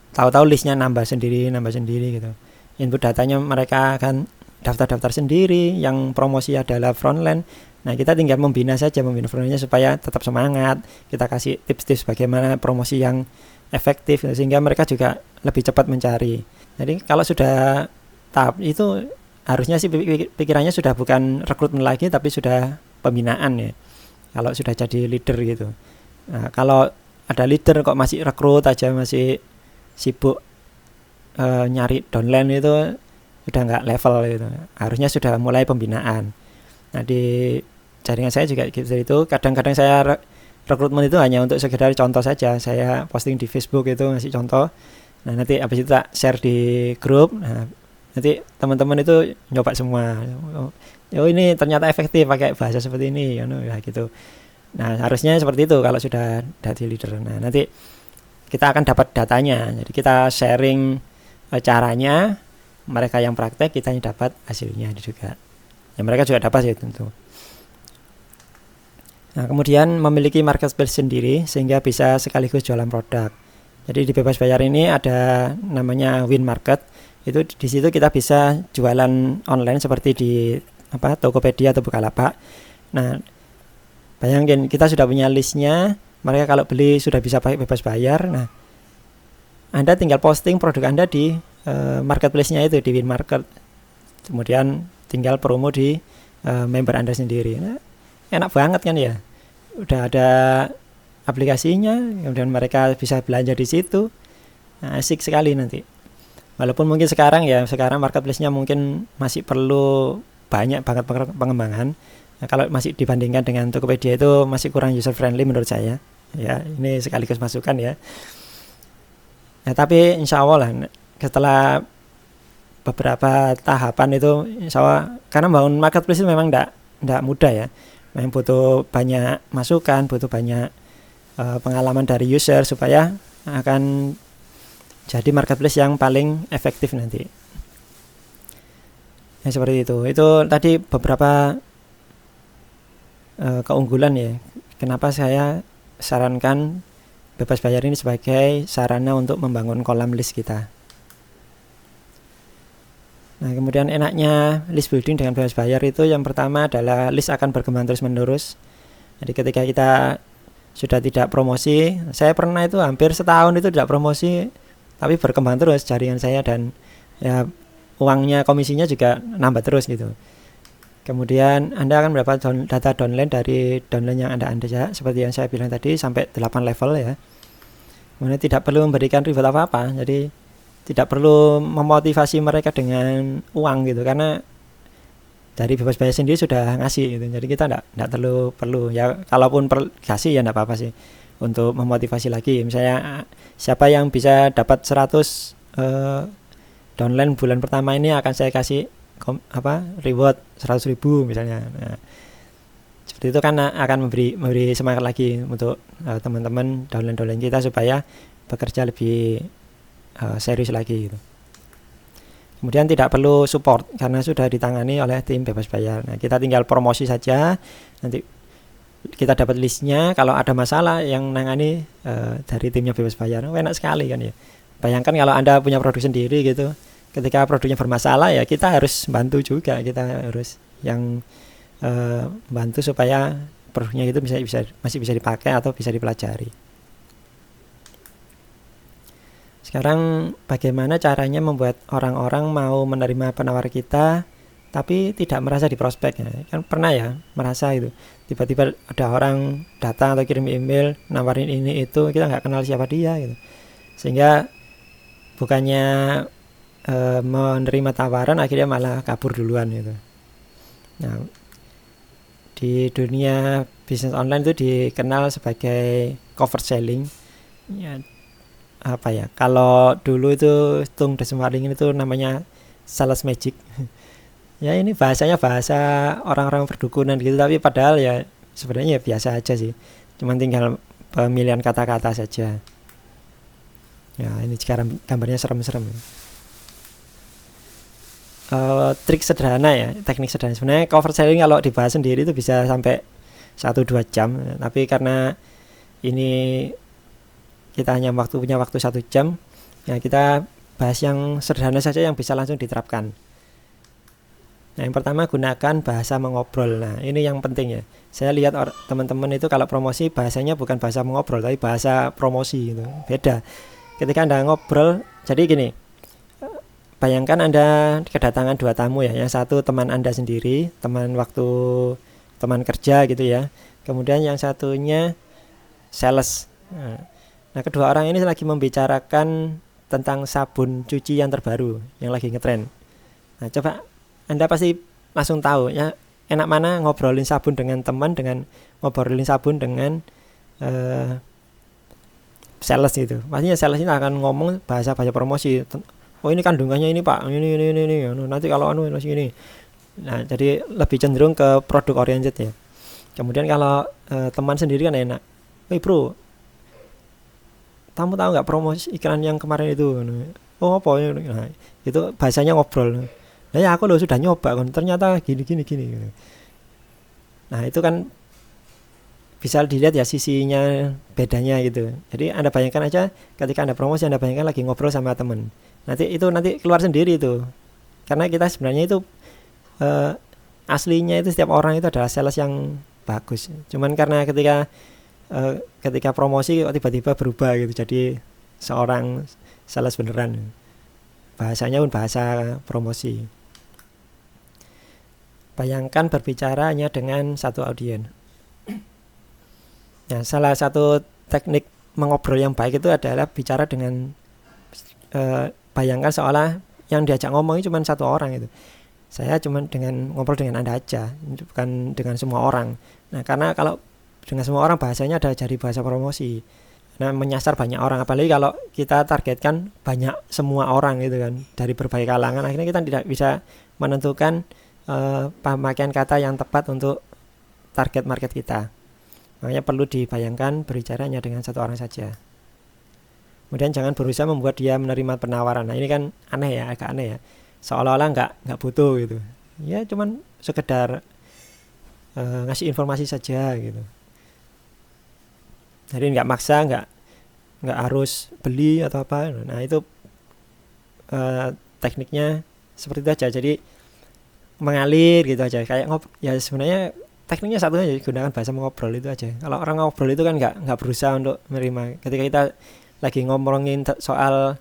Tahu-tahu listnya nambah sendiri gitu. Input datanya mereka akan daftar sendiri, yang promosi adalah frontline. Nah, kita tinggal membina frontline-nya supaya tetap semangat. Kita kasih tips-tips bagaimana promosi yang efektif sehingga mereka juga lebih cepat mencari. Jadi kalau sudah tahap itu harusnya sih pikirannya sudah bukan rekrutmen lagi, tapi sudah pembinaan ya. Kalau sudah jadi leader gitu. Nah, kalau ada leader kok masih rekrut aja, masih sibuk nyari downline, itu sudah nggak level gitu. Harusnya sudah mulai pembinaan. Nah, di jaringan saya juga gitu itu. Kadang-kadang saya rekrutmen itu hanya untuk sekedar contoh saja. Saya posting di Facebook itu ngasih contoh. Nah, nanti habis itu tak share di grup. Nah, nanti teman-teman itu nyoba semua. Oh, ini ternyata efektif pakai bahasa seperti ini, ya gitu. Nah, harusnya seperti itu kalau sudah jadi leader. Nah, nanti kita akan dapat datanya. Jadi kita sharing caranya, mereka yang praktek, kita yang dapat hasilnya juga. Ya, mereka juga dapat ya tentu. Nah, kemudian memiliki marketplace sendiri sehingga bisa sekaligus jualan produk. Jadi di bebas bayar ini ada namanya Win Market. Itu di situ kita bisa jualan online seperti di Tokopedia atau Bukalapak. Nah, bayangin kita sudah punya listnya, mereka kalau beli sudah bisa pakai bebas bayar. Nah, Anda tinggal posting produk Anda di marketplace-nya itu di Win Market. Kemudian tinggal promo di member Anda sendiri. Nah, enak banget kan ya. Udah ada aplikasinya, kemudian mereka bisa belanja di situ. Nah, asik sekali nanti. Walaupun mungkin sekarang marketplace-nya mungkin masih perlu banyak banget pengembangan. Nah, kalau masih dibandingkan dengan Tokopedia itu masih kurang user friendly menurut saya. Ya, ini sekaligus masukan ya. Nah, tapi insya Allah lah setelah beberapa tahapan itu, insya Allah, karena bangun marketplace itu memang tidak mudah ya. Memang butuh banyak masukan, butuh banyak pengalaman dari user supaya akan jadi marketplace yang paling efektif nanti. Ya, seperti itu. Itu tadi beberapa keunggulan ya. Kenapa saya sarankan bebas bayar ini sebagai sarana untuk membangun kolam list kita. Nah, kemudian enaknya list building dengan bebas bayar itu yang pertama adalah list akan berkembang terus-menerus. Jadi ketika kita sudah tidak promosi, saya pernah itu hampir setahun itu tidak promosi, tapi berkembang terus jaringan saya dan ya uangnya, komisinya juga nambah terus gitu. Kemudian Anda akan mendapat data downline dari downline yang Anda seperti yang saya bilang tadi sampai 8 level ya. Kemudian tidak perlu memberikan reward apa-apa, jadi tidak perlu memotivasi mereka dengan uang gitu, karena dari bebas bayar sendiri sudah ngasih gitu. Jadi kita enggak perlu ya, kalaupun kasih ya enggak apa-apa sih untuk memotivasi lagi. Misalnya siapa yang bisa dapat 100 downline bulan pertama ini akan saya kasih reward 100.000 misalnya. Nah, seperti itu kan akan memberi semangat lagi untuk teman-teman downline kita supaya bekerja lebih serius lagi gitu. Kemudian tidak perlu support karena sudah ditangani oleh tim bebas bayar. Nah, kita tinggal promosi saja, nanti kita dapat listnya. Kalau ada masalah yang nangani dari timnya bebas bayar, enak sekali kan ya. Bayangkan kalau Anda punya produk sendiri gitu, ketika produknya bermasalah ya kita harus bantu juga, kita harus yang bantu supaya produknya itu masih bisa dipakai atau bisa dipelajari. Sekarang bagaimana caranya membuat orang-orang mau menerima penawar kita tapi tidak merasa diprospek ya. Kan pernah ya merasa itu tiba-tiba ada orang datang atau kirim email nawarin ini itu, kita nggak kenal siapa dia gitu, sehingga bukannya menerima tawaran akhirnya malah kabur duluan gitu. Nah, di dunia bisnis online itu dikenal sebagai cover selling ya, kalau dulu itu Tung Desemaringin itu namanya sales magic. Ya ini bahasanya bahasa orang-orang perdukunan gitu, tapi padahal ya sebenarnya ya biasa aja sih, cuman tinggal pemilihan kata-kata saja. Ya ini sekarang gambarnya serem-serem. Trik sederhana ya, teknik sederhana. Sebenarnya cover selling kalau dibahas sendiri itu bisa sampai 1-2 jam, tapi karena ini kita hanya punya waktu 1 jam, ya kita bahas yang sederhana saja yang bisa langsung diterapkan. Nah, yang pertama gunakan bahasa mengobrol. Nah, ini yang penting ya. Saya lihat teman-teman itu kalau promosi bahasanya bukan bahasa mengobrol, tapi bahasa promosi gitu. Beda. Ketika Anda ngobrol, jadi gini, bayangkan Anda kedatangan 2 tamu ya. Yang satu teman Anda sendiri, teman kerja gitu ya. Kemudian yang satunya sales. Nah, kedua orang ini lagi membicarakan tentang sabun cuci yang terbaru yang lagi ngetren. Nah, coba Anda pasti langsung tahu ya, enak mana ngobrolin sabun dengan teman dengan ngobrolin sabun dengan sales gitu. Pastinya sales ini akan ngomong bahasa promosi. Oh ini kandungannya ini Pak, ini. Nanti kalau ini. Nah, jadi lebih cenderung ke produk oriented ya. Kemudian kalau teman sendiri kan enak. Bro, kamu tahu nggak promosi iklan yang kemarin itu? Oh apa ya? Nah, itu bahasanya ngobrol. Nah ya aku sudah nyoba kan, ternyata gini. Nah itu kan bisa dilihat ya sisinya bedanya gitu. Jadi Anda bayangkan aja ketika Anda promosi, Anda bayangkan lagi ngobrol sama teman. Nanti keluar sendiri itu. Karena kita sebenarnya itu aslinya itu setiap orang itu adalah sales yang bagus. Cuman karena ketika promosi tiba-tiba berubah gitu, jadi seorang sales beneran. Bahasanya pun bahasa promosi. Bayangkan berbicara hanya dengan satu audiens. Nah, salah satu teknik mengobrol yang baik itu adalah bicara dengan bayangkan seolah yang diajak ngomong cuma satu orang itu. Saya cuma ngobrol dengan Anda aja, bukan dengan semua orang. Nah, karena kalau dengan semua orang bahasanya ada jadi bahasa promosi. Nah, menyasar banyak orang, apalagi kalau kita targetkan banyak semua orang gitu kan, dari berbagai kalangan, akhirnya kita tidak bisa menentukan pemakaian kata yang tepat untuk target market kita. Makanya perlu dibayangkan berbicara hanya dengan satu orang saja. Kemudian jangan berusaha membuat dia menerima penawaran. Nah, ini kan agak aneh ya. Seolah-olah nggak butuh gitu. Ya cuman sekedar ngasih informasi saja gitu. Jadi nggak maksa, nggak harus beli atau apa. Nah itu tekniknya seperti itu aja. Jadi mengalir gitu aja. Kayak ya sebenarnya tekniknya satu aja, gunakan bahasa mengobrol itu aja. Kalau orang ngobrol itu kan nggak berusaha untuk menerima. Ketika kita lagi ngomongin soal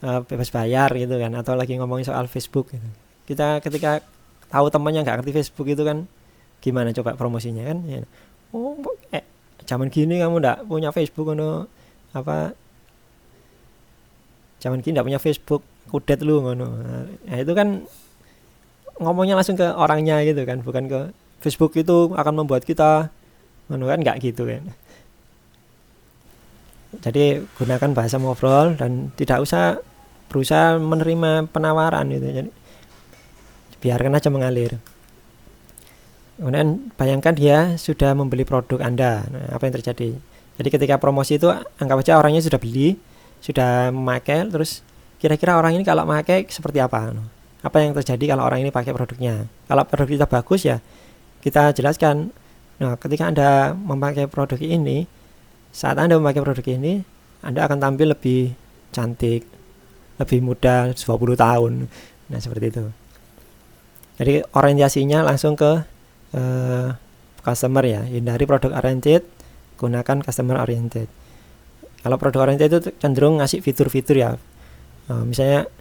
bebas bayar gitu kan, atau lagi ngomongin soal Facebook gitu. Kita ketika tahu temannya nggak ngerti Facebook itu kan gimana coba promosinya kan ya. Oh zaman gini kamu nggak punya Facebook zaman gini nggak punya Facebook, kudet lu ngono. Nah, itu kan ngomongnya langsung ke orangnya gitu kan, bukan ke Facebook itu akan membuat kita ngono kan, nggak gitu kan. Jadi gunakan bahasa ngobrol dan tidak usah berusaha menerima penawaran gitu. Jadi biarkan aja mengalir. Kemudian bayangkan dia sudah membeli produk Anda. Nah, apa yang terjadi? Jadi ketika promosi itu anggap aja orangnya sudah beli, sudah memakai, terus kira-kira orang ini kalau memakai seperti apa? Apa yang terjadi kalau orang ini pakai produknya? Kalau produk kita bagus ya kita jelaskan. Nah, ketika Anda memakai produk ini, saat Anda memakai produk ini, Anda akan tampil lebih cantik, lebih muda 20 tahun. Nah, seperti itu. Jadi orientasinya langsung ke customer ya. Hindari produk oriented, gunakan customer oriented. Kalau produk oriented itu cenderung ngasih fitur-fitur ya. Misalnya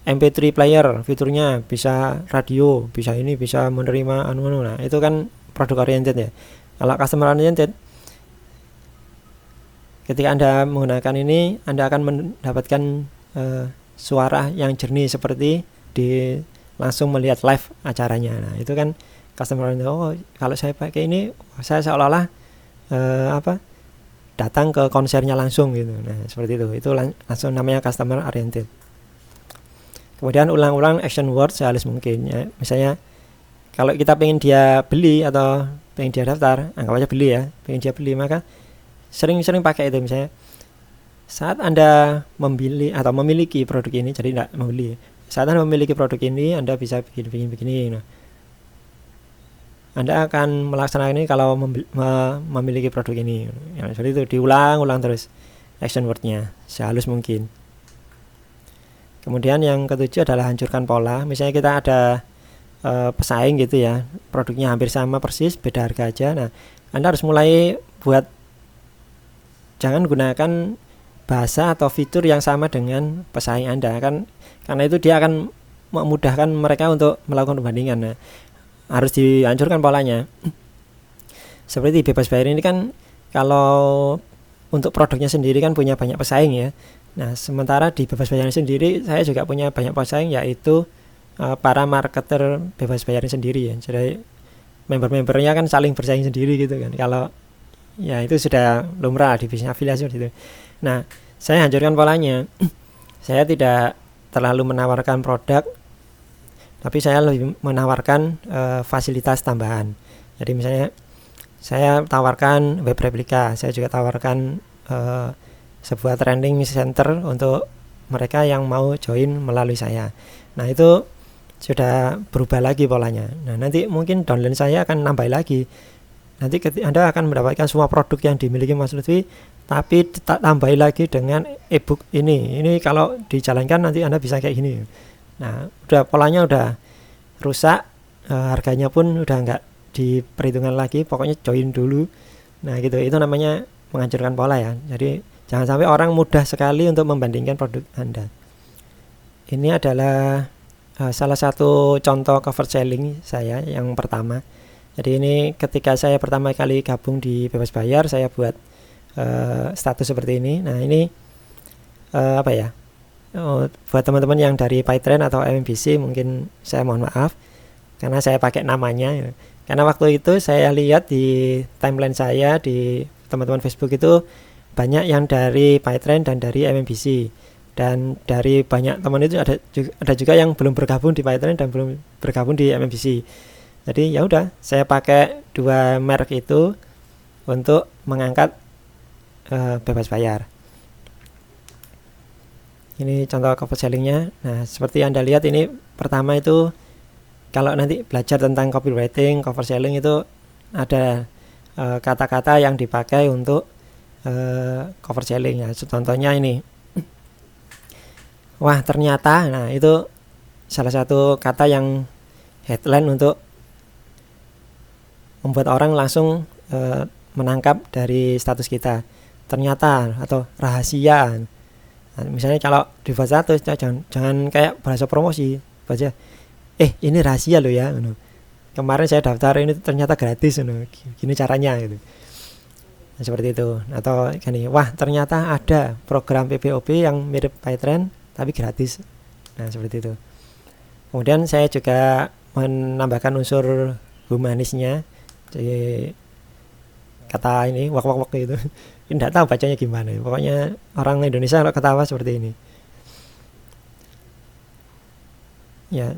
MP3 player, fiturnya bisa radio, bisa ini, bisa menerima anu-anu. Nah, itu kan produk oriented ya. Kalau customer oriented, ketika Anda menggunakan ini, Anda akan mendapatkan suara yang jernih seperti di langsung melihat live acaranya. Nah, itu kan customer oriented. Oh, kalau saya pakai ini, saya seolah-olah datang ke konsernya langsung gitu. Nah, seperti itu. Itu langsung namanya customer oriented. Kemudian ulang-ulang action word sehalus mungkin ya. Misalnya kalau kita pengen dia beli atau pengen dia daftar, anggap aja beli ya, pengen dia beli, maka sering-sering pakai itu. Misalnya saat Anda membeli atau memiliki produk ini, jadi tidak membeli, saat Anda memiliki produk ini, Anda bisa begini. Nah, Anda akan melaksanakan ini kalau memiliki produk ini ya, seperti itu. Diulang-ulang terus action wordnya sehalus mungkin. Kemudian yang ketujuh adalah hancurkan pola. Misalnya kita ada pesaing gitu ya, produknya hampir sama persis, beda harga aja. Nah, Anda harus mulai buat, jangan gunakan bahasa atau fitur yang sama dengan pesaing Anda kan, karena itu dia akan memudahkan mereka untuk melakukan perbandingan. Nah, harus dihancurkan polanya. Seperti bebas bayar ini kan, kalau untuk produknya sendiri kan punya banyak pesaing ya. Nah, sementara di bebas bayar sendiri saya juga punya banyak pesaing, yaitu para marketer bebas bayar sendiri ya. Jadi member-membernya kan saling bersaing sendiri gitu kan. Kalau ya itu sudah lumrah di bisnis afiliasi gitu. Nah, saya hancurkan polanya. Saya tidak terlalu menawarkan produk, tapi saya lebih menawarkan fasilitas tambahan. Jadi misalnya saya tawarkan web replika, saya juga tawarkan sebuah training center untuk mereka yang mau join melalui saya. Nah, itu sudah berubah lagi polanya. Nah, nanti mungkin downline saya akan nambah lagi. Nanti Anda akan mendapatkan semua produk yang dimiliki Mas Lutfi, tapi tambah lagi dengan ebook ini. Ini kalau dijalankan nanti Anda bisa kayak gini. Nah, udah polanya udah rusak, harganya pun udah nggak diperhitungkan lagi. Pokoknya join dulu. Nah, gitu. Itu namanya menghancurkan pola ya. Jadi jangan sampai orang mudah sekali untuk membandingkan produk Anda. Ini adalah salah satu contoh cover selling saya yang pertama. Jadi ini ketika saya pertama kali gabung di bebas bayar, saya buat status seperti ini. Nah, ini buat teman-teman yang dari PyTrend atau MMBC mungkin saya mohon maaf karena saya pakai namanya ya. Karena waktu itu saya lihat di timeline saya di teman-teman Facebook itu banyak yang dari PyTrend dan dari MMBC, dan dari banyak teman itu ada juga yang belum bergabung di PyTrend dan belum bergabung di MMBC. Jadi ya udah, saya pakai dua merek itu untuk mengangkat bebas bayar. Ini contoh cover sellingnya. Nah, seperti Anda lihat ini pertama itu kalau nanti belajar tentang copywriting, cover selling itu ada kata-kata yang dipakai untuk cover selling ya. Contohnya ini, wah ternyata, nah itu salah satu kata yang headline untuk membuat orang langsung menangkap dari status kita. Ternyata atau rahasia. Nah, misalnya kalau di bahasa status jangan kayak bahasa promosi, baca ini rahasia loh ya. Kemarin saya daftar ini ternyata gratis, gini caranya gitu. Nah, seperti itu. Atau gini, wah ternyata ada program PPOP yang mirip Python tapi gratis. Nah, seperti itu. Kemudian saya juga menambahkan unsur humanisnya. Jadi kata ini wak gitu. Tidak tahu bacanya gimana. Pokoknya orang Indonesia kalau ketawa seperti ini. Ya.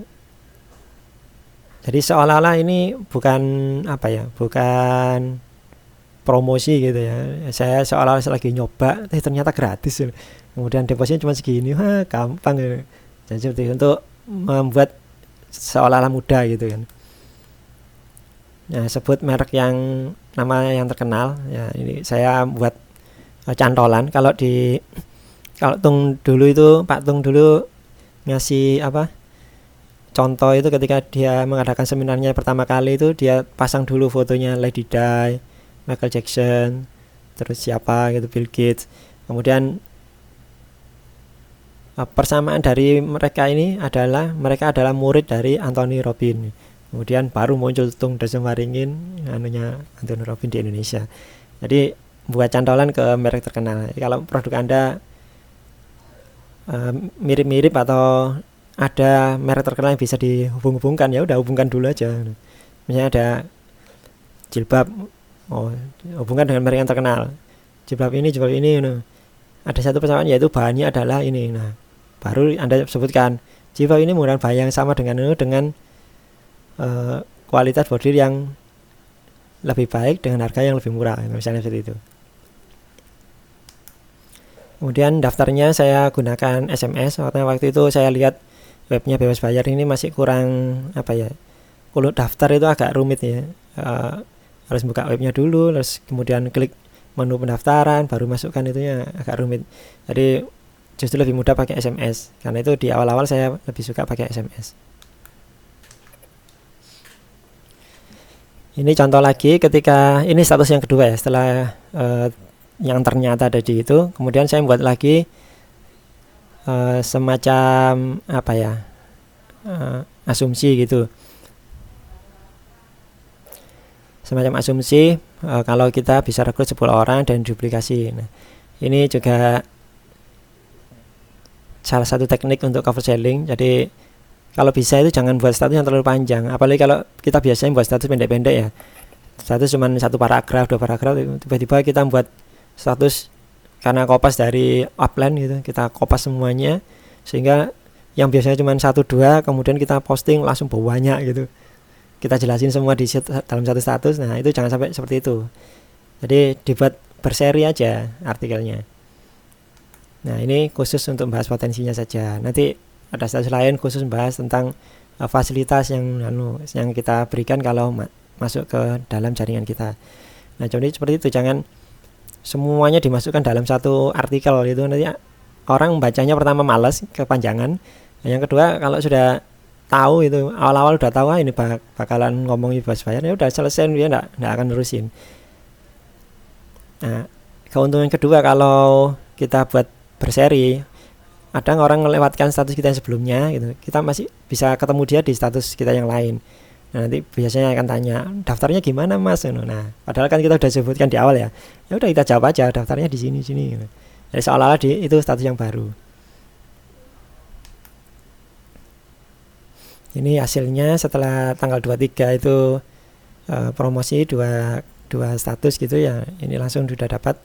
Jadi seolah-olah ini bukan bukan promosi gitu ya. Saya seolah-olah lagi nyoba, ternyata gratis. Kemudian depositnya cuma segini, wah gampang gitu. Jadi seperti itu, untuk membuat seolah-olah mudah gitu kan. Nah, sebut merek yang nama yang terkenal. Ya, ini saya buat cantolan. Kalau Tung dulu itu Pak Tung dulu ngasih contoh itu ketika dia mengadakan seminarnya pertama kali itu dia pasang dulu fotonya Lady Di, Michael Jackson, terus siapa gitu, Bill Gates. Kemudian persamaan dari mereka ini adalah mereka adalah murid dari Anthony Robbins. Kemudian baru muncul Tung Desem Waringin Anthony Robbins di Indonesia. Jadi buat cantolan ke merek terkenal. Jadi kalau produk Anda mirip-mirip atau ada merek terkenal yang bisa dihubung-hubungkan, ya udah hubungkan dulu aja. Misalnya ada jilbab, hubungkan dengan merek yang terkenal. Jilbab ini ada satu persamaan, yaitu bahannya adalah ini. Nah, baru Anda sebutkan jilbab ini menggunakan bahan yang sama dengan kualitas bordir yang lebih baik dengan harga yang lebih murah, misalnya seperti itu. Kemudian daftarnya saya gunakan SMS. Waktu itu saya lihat webnya Bebas Bayar ini masih kurang kalau daftar itu agak rumit ya. Harus buka webnya dulu, terus kemudian klik menu pendaftaran, baru masukkan, itunya agak rumit. Jadi justru lebih mudah pakai SMS. Karena itu di awal-awal saya lebih suka pakai SMS. Ini contoh lagi ketika ini status yang kedua ya, setelah yang ternyata ada di itu. Kemudian saya buat lagi semacam asumsi gitu. Semacam asumsi kalau kita bisa rekrut 10 orang dan duplikasi. Nah, ini juga salah satu teknik untuk cover selling. Jadi kalau bisa itu jangan buat status yang terlalu panjang. Apalagi kalau kita biasanya buat status pendek-pendek ya. Status cuma 1 paragraf, 2 paragraf, tiba-tiba kita buat status karena kopas dari upline gitu, kita kopas semuanya sehingga yang biasanya cuma 1-2 kemudian kita posting langsung banyak gitu. Kita jelasin semua di dalam satu status. Nah, itu jangan sampai seperti itu. Jadi dibuat berseri aja artikelnya. Nah, ini khusus untuk membahas potensinya saja. Nanti ada status lain khusus membahas tentang fasilitas yang kita berikan kalau masuk ke dalam jaringan kita. Nah, jadi seperti itu, jangan semuanya dimasukkan dalam satu artikel itu, nanti orang bacanya pertama malas, kepanjangan. Yang kedua, kalau sudah tahu itu awal-awal udah tahu ini bakalan ngomongin Bebas Bayar, ya udah selesai, dia enggak akan nerusin. Nah, keuntungan kedua kalau kita buat berseri, ada orang melewatkan status kita yang sebelumnya gitu, kita masih bisa ketemu dia di status kita yang lain. Nah, nanti biasanya akan tanya, daftarnya gimana Mas? Nah, padahal kan kita udah sebutkan di awal ya. Ya udah kita jawab aja, daftarnya di sini. Jadi seolah-olah itu status yang baru. Ini hasilnya setelah tanggal 23 itu promosi dua status gitu ya. Ini langsung sudah dapat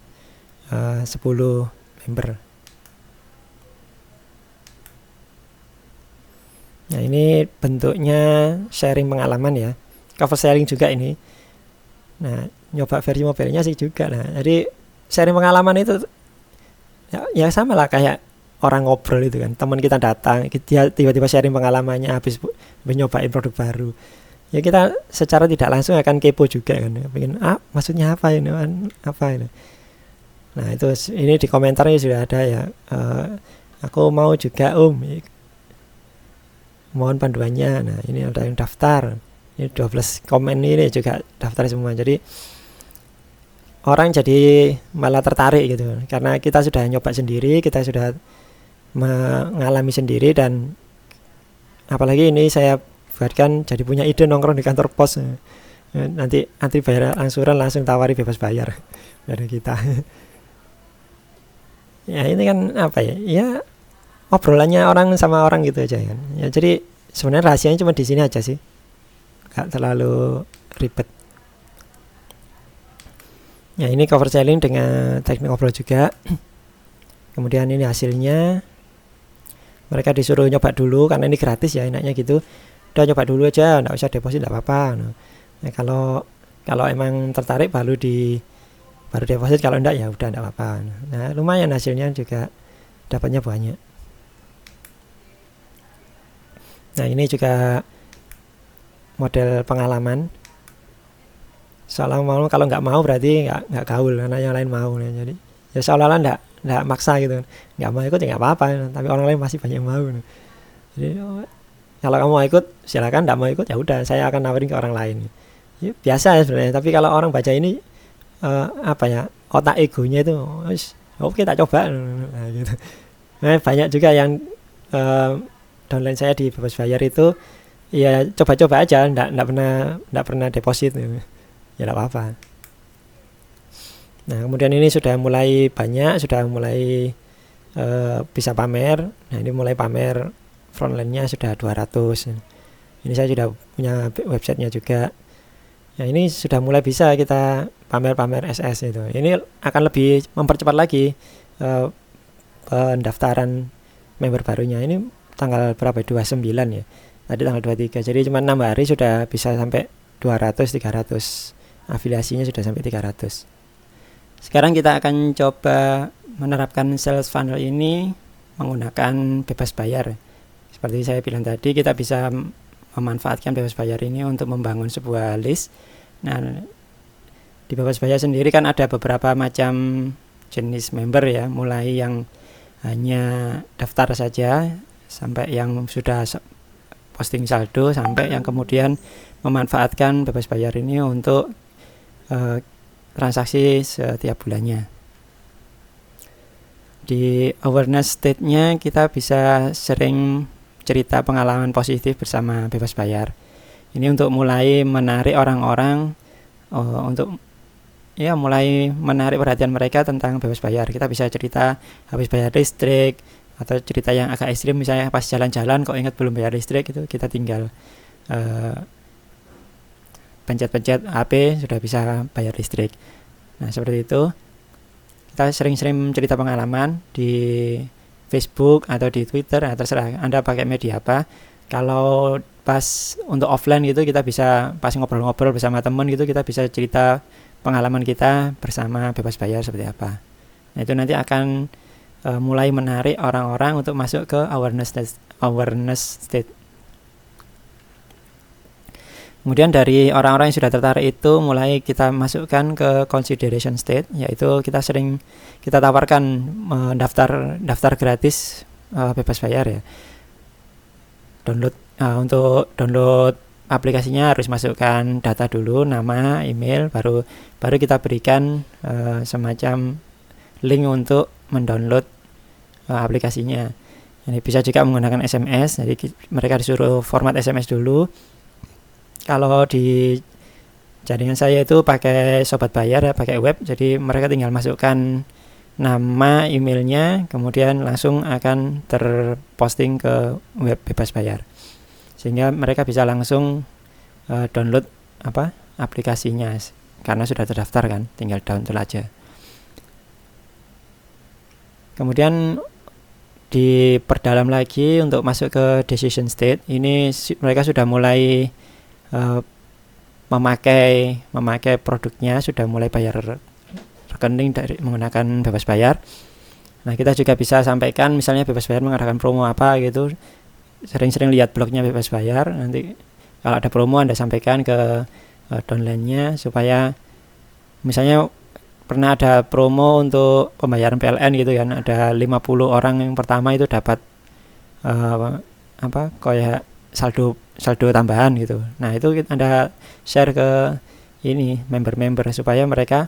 10 member. Nah, ini bentuknya sharing pengalaman ya, cover sharing juga ini. Nah, nyoba versi mobilnya sih juga. Nah, jadi sharing pengalaman itu ya sama lah kayak orang ngobrol itu kan. Teman kita datang, dia tiba-tiba sharing pengalamannya habis nyobain produk baru. Ya kita secara tidak langsung akan kepo juga kan. Pengen, maksudnya apa ini? Apa ini? Nah, itu ini di komentarnya sudah ada ya. Aku mau juga mohon panduannya. Nah, ini ada yang daftar. Ini 12 komen ini juga daftar semua. Jadi orang jadi malah tertarik gitu. Karena kita sudah nyoba sendiri, kita sudah mengalami sendiri, dan apalagi ini saya buatkan jadi punya ide nongkrong di kantor pos. Nanti antri bayar angsuran langsung tawari bebas bayar dari kita. Ya ini kan apa ya? Ya obrolannya orang sama orang gitu aja kan. Ya jadi sebenarnya rahasianya cuma di sini aja sih. Gak terlalu ribet. Ya ini cover selling dengan teknik ngobrol juga. Kemudian ini hasilnya. Mereka disuruh nyoba dulu karena ini gratis ya, enaknya gitu. Udah nyoba dulu aja, nggak usah deposit, nggak apa-apa. Nah, kalau emang tertarik baru deposit, kalau enggak ya udah enggak apa-apa. Nah, lumayan hasilnya juga dapatnya banyak. Nah, ini juga model pengalaman. Soalnya kalau nggak mau berarti nggak gaul, karena yang lain mau. Nah, jadi ya seolah-olah nggak maksa gitu, nggak mau ikut ya nggak apa-apa, tapi orang lain masih banyak yang mau. Jadi kalau kamu mau ikut silakan, nggak mau ikut ya udah saya akan nawarin ke orang lain. Ya, biasa ya sebenarnya, tapi kalau orang baca ini apa ya, otak egonya itu oke tak coba. Nah, gitu. Nah, banyak juga yang downline saya di bebas bayar itu ya coba-coba aja, nggak pernah deposit gitu. Ya nggak apa-apa. Nah kemudian ini sudah mulai banyak, sudah mulai bisa pamer. Nah ini mulai pamer frontline-nya sudah 200. Ini saya sudah punya websitenya juga. Nah ini sudah mulai bisa kita pamer-pamer SS itu. Ini akan lebih mempercepat lagi pendaftaran member barunya. Ini tanggal berapa? 29 ya. Tadi tanggal 23. Jadi cuma 6 hari sudah bisa sampai 200, 300. Afiliasinya sudah sampai 300. Sekarang kita akan coba menerapkan sales funnel ini menggunakan bebas bayar. Seperti saya bilang tadi, kita bisa memanfaatkan bebas bayar ini untuk membangun sebuah list. Nah, di bebas bayar sendiri kan ada beberapa macam jenis member ya, mulai yang hanya daftar saja sampai yang sudah posting saldo, sampai yang kemudian memanfaatkan bebas bayar ini untuk transaksi setiap bulannya. Di awareness state-nya kita bisa sering cerita pengalaman positif bersama bebas bayar. Ini untuk mulai menarik orang-orang untuk ya mulai menarik perhatian mereka tentang bebas bayar. Kita bisa cerita habis bayar listrik, atau cerita yang agak ekstrim misalnya pas jalan-jalan kok ingat belum bayar listrik, itu kita tinggal pencet-pencet HP sudah bisa bayar listrik. Nah seperti itu. Kita sering-sering cerita pengalaman di Facebook atau di Twitter, terserah Anda pakai media apa. Kalau pas untuk offline gitu kita bisa pas ngobrol-ngobrol bersama teman gitu, kita bisa cerita pengalaman kita bersama bebas bayar seperti apa. Nah itu nanti akan mulai menarik orang-orang untuk masuk ke awareness state. Kemudian dari orang-orang yang sudah tertarik itu mulai kita masukkan ke consideration state, yaitu kita tawarkan daftar gratis bebas bayar ya. Untuk download aplikasinya harus masukkan data dulu, nama, email, baru kita berikan semacam link untuk mendownload aplikasinya. Ini bisa juga menggunakan SMS, jadi mereka disuruh format SMS dulu. Kalau di jaringan saya itu pakai sobat bayar ya, pakai web, jadi mereka tinggal masukkan nama, emailnya, kemudian langsung akan terposting ke web bebas bayar, sehingga mereka bisa langsung download aplikasinya karena sudah terdaftar kan, tinggal download aja. Kemudian diperdalam lagi untuk masuk ke decision state. Ini mereka sudah mulai memakai produknya, sudah mulai bayar rekening dari menggunakan bebas bayar. Nah kita juga bisa sampaikan misalnya bebas bayar mengadakan promo apa gitu, sering-sering lihat blognya bebas bayar, nanti kalau ada promo Anda sampaikan ke downline-nya, supaya misalnya pernah ada promo untuk pembayaran PLN gitu kan, ada 50 orang yang pertama itu dapat kayak saldo tambahan gitu. Nah itu Anda share ke ini member-member supaya mereka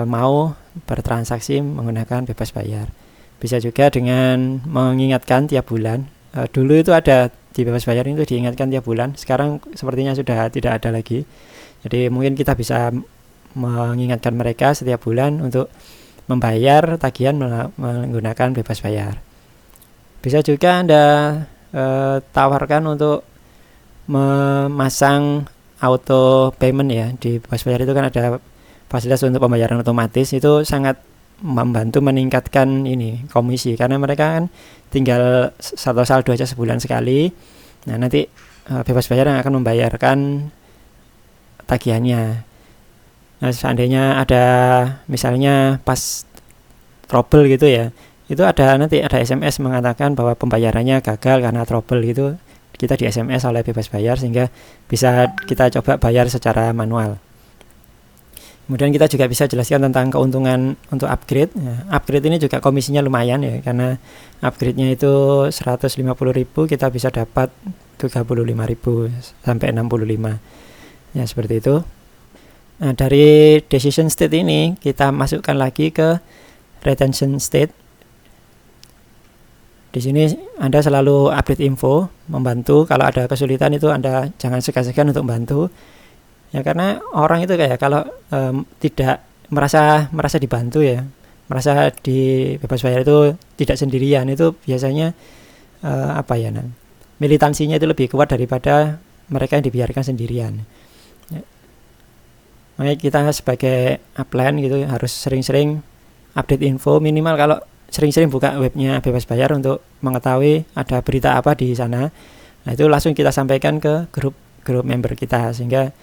mau bertransaksi menggunakan bebas bayar. Bisa juga dengan mengingatkan tiap bulan. Dulu itu ada di bebas bayar itu diingatkan tiap bulan, sekarang sepertinya sudah tidak ada lagi. Jadi mungkin kita bisa mengingatkan mereka setiap bulan untuk membayar tagihan menggunakan bebas bayar. Bisa juga Anda tawarkan untuk memasang auto payment ya. Di bebas bayar itu kan ada fasilitas untuk pembayaran otomatis, itu sangat membantu meningkatkan ini komisi, karena mereka kan tinggal satu saldo aja sebulan sekali. Nah nanti bebas bayar yang akan membayarkan tagihannya. Nah seandainya ada misalnya pas trouble gitu ya, itu nanti ada SMS mengatakan bahwa pembayarannya gagal karena trouble gitu, kita di SMS oleh bebas bayar sehingga bisa kita coba bayar secara manual. Kemudian kita juga bisa jelaskan tentang keuntungan untuk upgrade. Nah, upgrade ini juga komisinya lumayan ya, karena upgrade-nya itu 150.000, kita bisa dapat 35.000 sampai 65. Ya seperti itu. Nah, dari decision state ini kita masukkan lagi ke retention state. Di sini Anda selalu update info, membantu. Kalau ada kesulitan itu Anda jangan segan-segan untuk membantu. Ya karena orang itu kayak kalau tidak merasa dibantu ya, merasa di bebas bayar itu tidak sendirian, itu biasanya militansinya itu lebih kuat daripada mereka yang dibiarkan sendirian. Makanya kita sebagai upline gitu harus sering-sering update info, minimal kalau sering-sering buka webnya bebas bayar untuk mengetahui ada berita apa di sana. Nah itu langsung kita sampaikan ke grup member kita, sehingga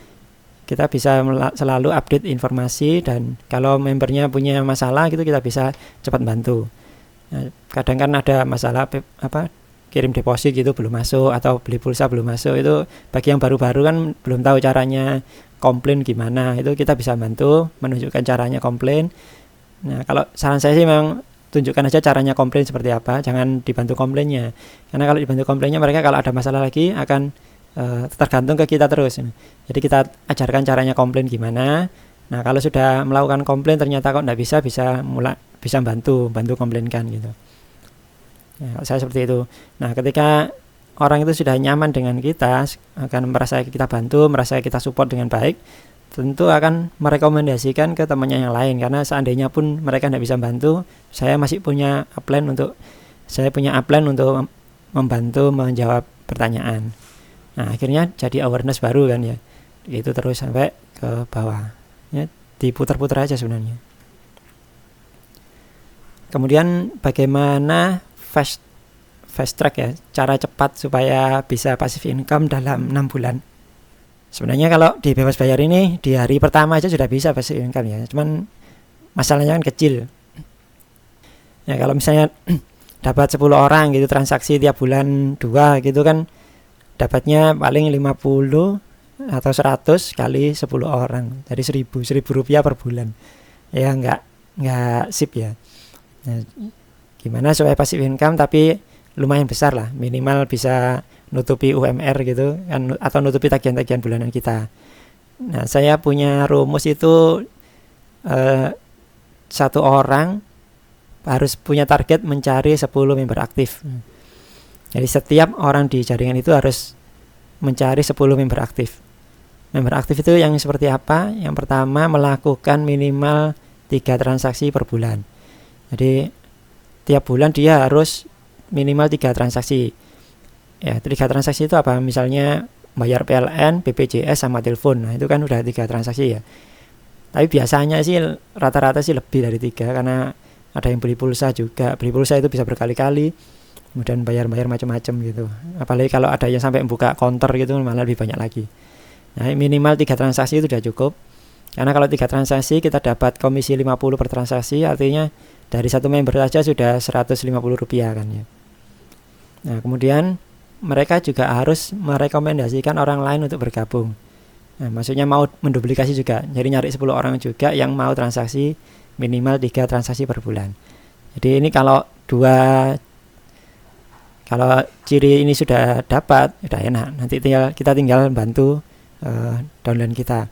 kita bisa selalu update informasi, dan kalau membernya punya masalah gitu kita bisa cepat bantu. Nah, kadang kan ada masalah kirim deposit gitu belum masuk, atau beli pulsa belum masuk, itu bagi yang baru-baru kan belum tahu caranya komplain gimana, itu kita bisa bantu menunjukkan caranya komplain. Nah kalau saran saya sih memang tunjukkan aja caranya komplain seperti apa, jangan dibantu komplainnya, karena kalau dibantu komplainnya mereka kalau ada masalah lagi akan tergantung ke kita terus. Jadi kita ajarkan caranya komplain gimana. Nah kalau sudah melakukan komplain ternyata kok tidak bisa bantu komplainkan gitu. Nah, saya seperti itu. Nah ketika orang itu sudah nyaman dengan kita, akan merasa kita bantu, merasa kita support dengan baik, tentu akan merekomendasikan ke temannya yang lain. Karena seandainya pun mereka tidak bisa bantu, saya masih punya upline untuk membantu menjawab pertanyaan. Nah akhirnya jadi awareness baru kan ya, itu terus sampai ke bawah ya, diputar-putar aja sebenarnya. Kemudian bagaimana fast track ya, cara cepat supaya bisa passive income dalam 6 bulan. Sebenarnya kalau di bebas bayar ini di hari pertama aja sudah bisa passive income ya, cuman masalahnya kan kecil ya. Kalau misalnya dapat 10 orang gitu transaksi tiap bulan 2 gitu kan, dapatnya paling 50 atau 100 kali 10 orang, jadi 1.000 rupiah per bulan ya, nggak sip ya. Nah, gimana supaya passive income tapi lumayan besar lah, minimal bisa nutupi UMR gitu kan, atau nutupi tagihan-tagihan bulanan kita. Nah saya punya rumus itu satu orang harus punya target mencari 10 member aktif. Jadi setiap orang di jaringan itu harus mencari 10 member aktif. Member aktif itu yang seperti apa? Yang pertama melakukan minimal 3 transaksi per bulan. Jadi tiap bulan dia harus minimal 3 transaksi. Ya, 3 transaksi itu apa? Misalnya bayar PLN, BPJS sama telepon. Nah, itu kan udah 3 transaksi ya. Tapi biasanya sih rata-rata sih lebih dari 3, karena ada yang beli pulsa juga. Beli pulsa itu bisa berkali-kali, kemudian bayar-bayar macam-macam gitu. Apalagi kalau ada yang sampai buka counter gitu malah lebih banyak lagi. Nah, minimal 3 transaksi itu sudah cukup. Karena kalau 3 transaksi kita dapat komisi 50 per transaksi, artinya dari satu member saja sudah 150 rupiah kan ya. Nah, kemudian mereka juga harus merekomendasikan orang lain untuk bergabung. Nah, maksudnya mau menduplikasi juga. Jadi nyari 10 orang juga yang mau transaksi minimal 3 transaksi per bulan. Jadi ini kalau ciri ini sudah dapat, sudah enak. Nanti kita tinggal bantu downline kita.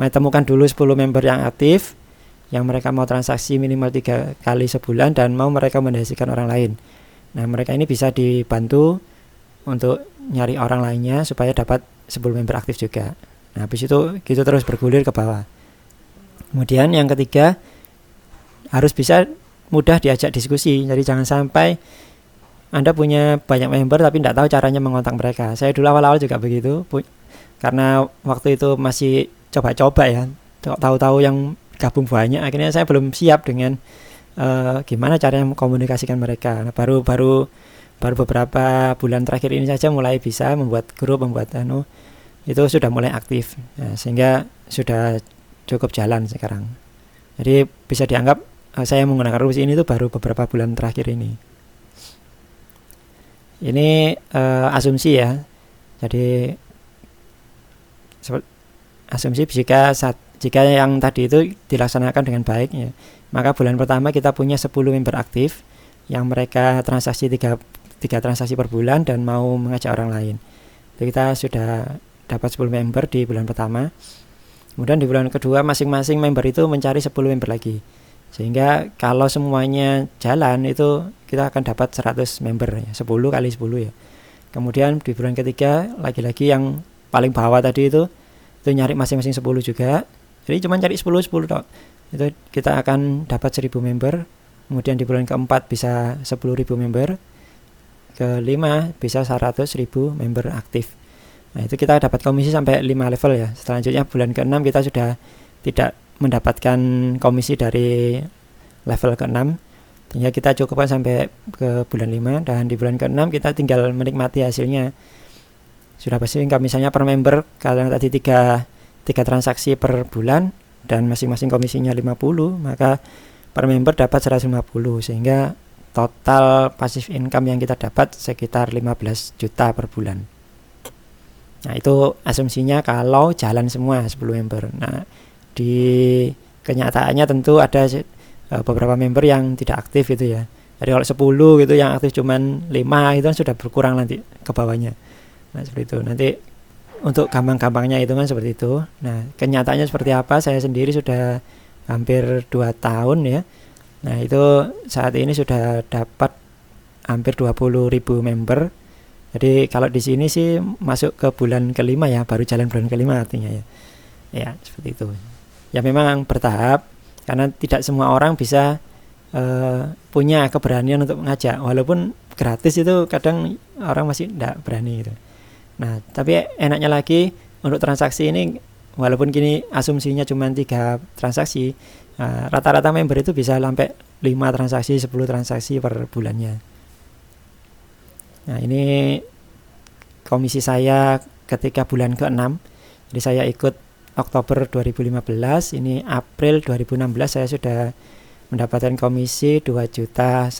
Temukan dulu 10 member yang aktif, yang mereka mau transaksi minimal 3 kali sebulan dan mau merekomendasikan orang lain. Nah mereka ini bisa dibantu untuk nyari orang lainnya supaya dapat 10 member aktif juga. Nah, habis itu gitu terus bergulir ke bawah. Kemudian yang ketiga, harus bisa mudah diajak diskusi. Jadi jangan sampai Anda punya banyak member tapi tidak tahu caranya mengontak mereka. Saya dulu awal-awal juga begitu, karena waktu itu masih coba-coba ya, tahu-tahu yang gabung banyak, akhirnya saya belum siap dengan gimana caranya mengkomunikasikan mereka. Nah, baru beberapa bulan terakhir ini saja mulai bisa membuat grup, itu sudah mulai aktif. Nah, sehingga sudah cukup jalan sekarang. Jadi bisa dianggap saya menggunakan rumus ini itu baru beberapa bulan terakhir ini. Ini asumsi ya. Jadi asumsi jika yang tadi itu dilaksanakan dengan baik ya, maka bulan pertama kita punya 10 member aktif yang mereka transaksi 3 transaksi per bulan dan mau mengajak orang lain. Jadi kita sudah dapat 10 member di bulan pertama. Kemudian di bulan kedua masing-masing member itu mencari 10 member lagi. Sehingga kalau semuanya jalan itu kita akan dapat 100 member ya, 10 kali 10 ya. Kemudian di bulan ketiga lagi-lagi yang paling bawah tadi itu nyari masing-masing 10 juga. Jadi cuma cari 10 tok. Itu kita akan dapat 1000 member. Kemudian di bulan keempat bisa 10.000 member. Kelima bisa 100.000 member aktif. Nah, itu kita dapat komisi sampai 5 level ya. Selanjutnya bulan ke-6 kita sudah tidak mendapatkan komisi dari level ke-6. Sehingga kita cukupkan sampai ke bulan 5 dan di bulan ke-6 kita tinggal menikmati hasilnya. Sudah pasti misalnya per member kalau tadi 3 transaksi per bulan dan masing-masing komisinya 50, maka per member dapat 150 sehingga total passive income yang kita dapat sekitar 15 juta per bulan. Nah, itu asumsinya kalau jalan semua 10 member. Nah, di kenyataannya tentu ada beberapa member yang tidak aktif gitu ya. Jadi kalau 10 gitu yang aktif cuman 5 itu kan sudah berkurang nanti ke bawahnya. Nah, seperti itu. Nanti untuk gampang-gampangnya hitungan seperti itu. Nah, kenyataannya seperti apa? Saya sendiri sudah hampir 2 tahun ya. Nah, itu saat ini sudah dapat hampir 20.000 member. Jadi kalau di sini sih masuk ke bulan kelima ya, baru jalan bulan kelima artinya ya. Ya, seperti itu. Ya memang bertahap karena tidak semua orang bisa punya keberanian untuk mengajak. Walaupun gratis itu kadang orang masih tidak berani gitu. Nah, tapi enaknya lagi untuk transaksi ini walaupun gini asumsinya cuma 3 transaksi, rata-rata member itu bisa sampai 5 transaksi, 10 transaksi per bulannya. Nah, ini komisi saya ketika bulan ke-6. Jadi saya ikut Oktober 2015, ini April 2016 saya sudah mendapatkan komisi 2,5 juta.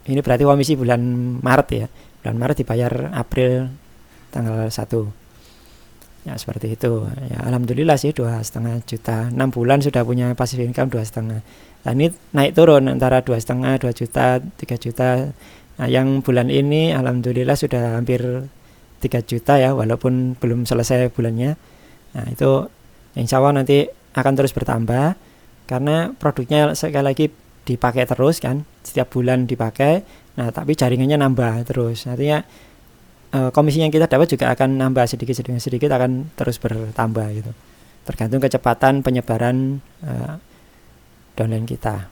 Ini berarti komisi bulan Maret ya. Bulan Maret dibayar April tanggal 1. Ya seperti itu. Ya alhamdulillah sih 2,5 juta. 6 bulan sudah punya passive income 2,5. Nah, ini naik turun antara 2,5, 2 juta, 3 juta. Nah, yang bulan ini alhamdulillah sudah hampir 3 juta ya, walaupun belum selesai bulannya. Nah, itu insya Allah nanti akan terus bertambah karena produknya sekali lagi dipakai terus kan, setiap bulan dipakai. Nah, tapi jaringannya nambah terus. Artinya komisi yang kita dapat juga akan nambah sedikit akan terus bertambah gitu. Tergantung kecepatan penyebaran downline kita.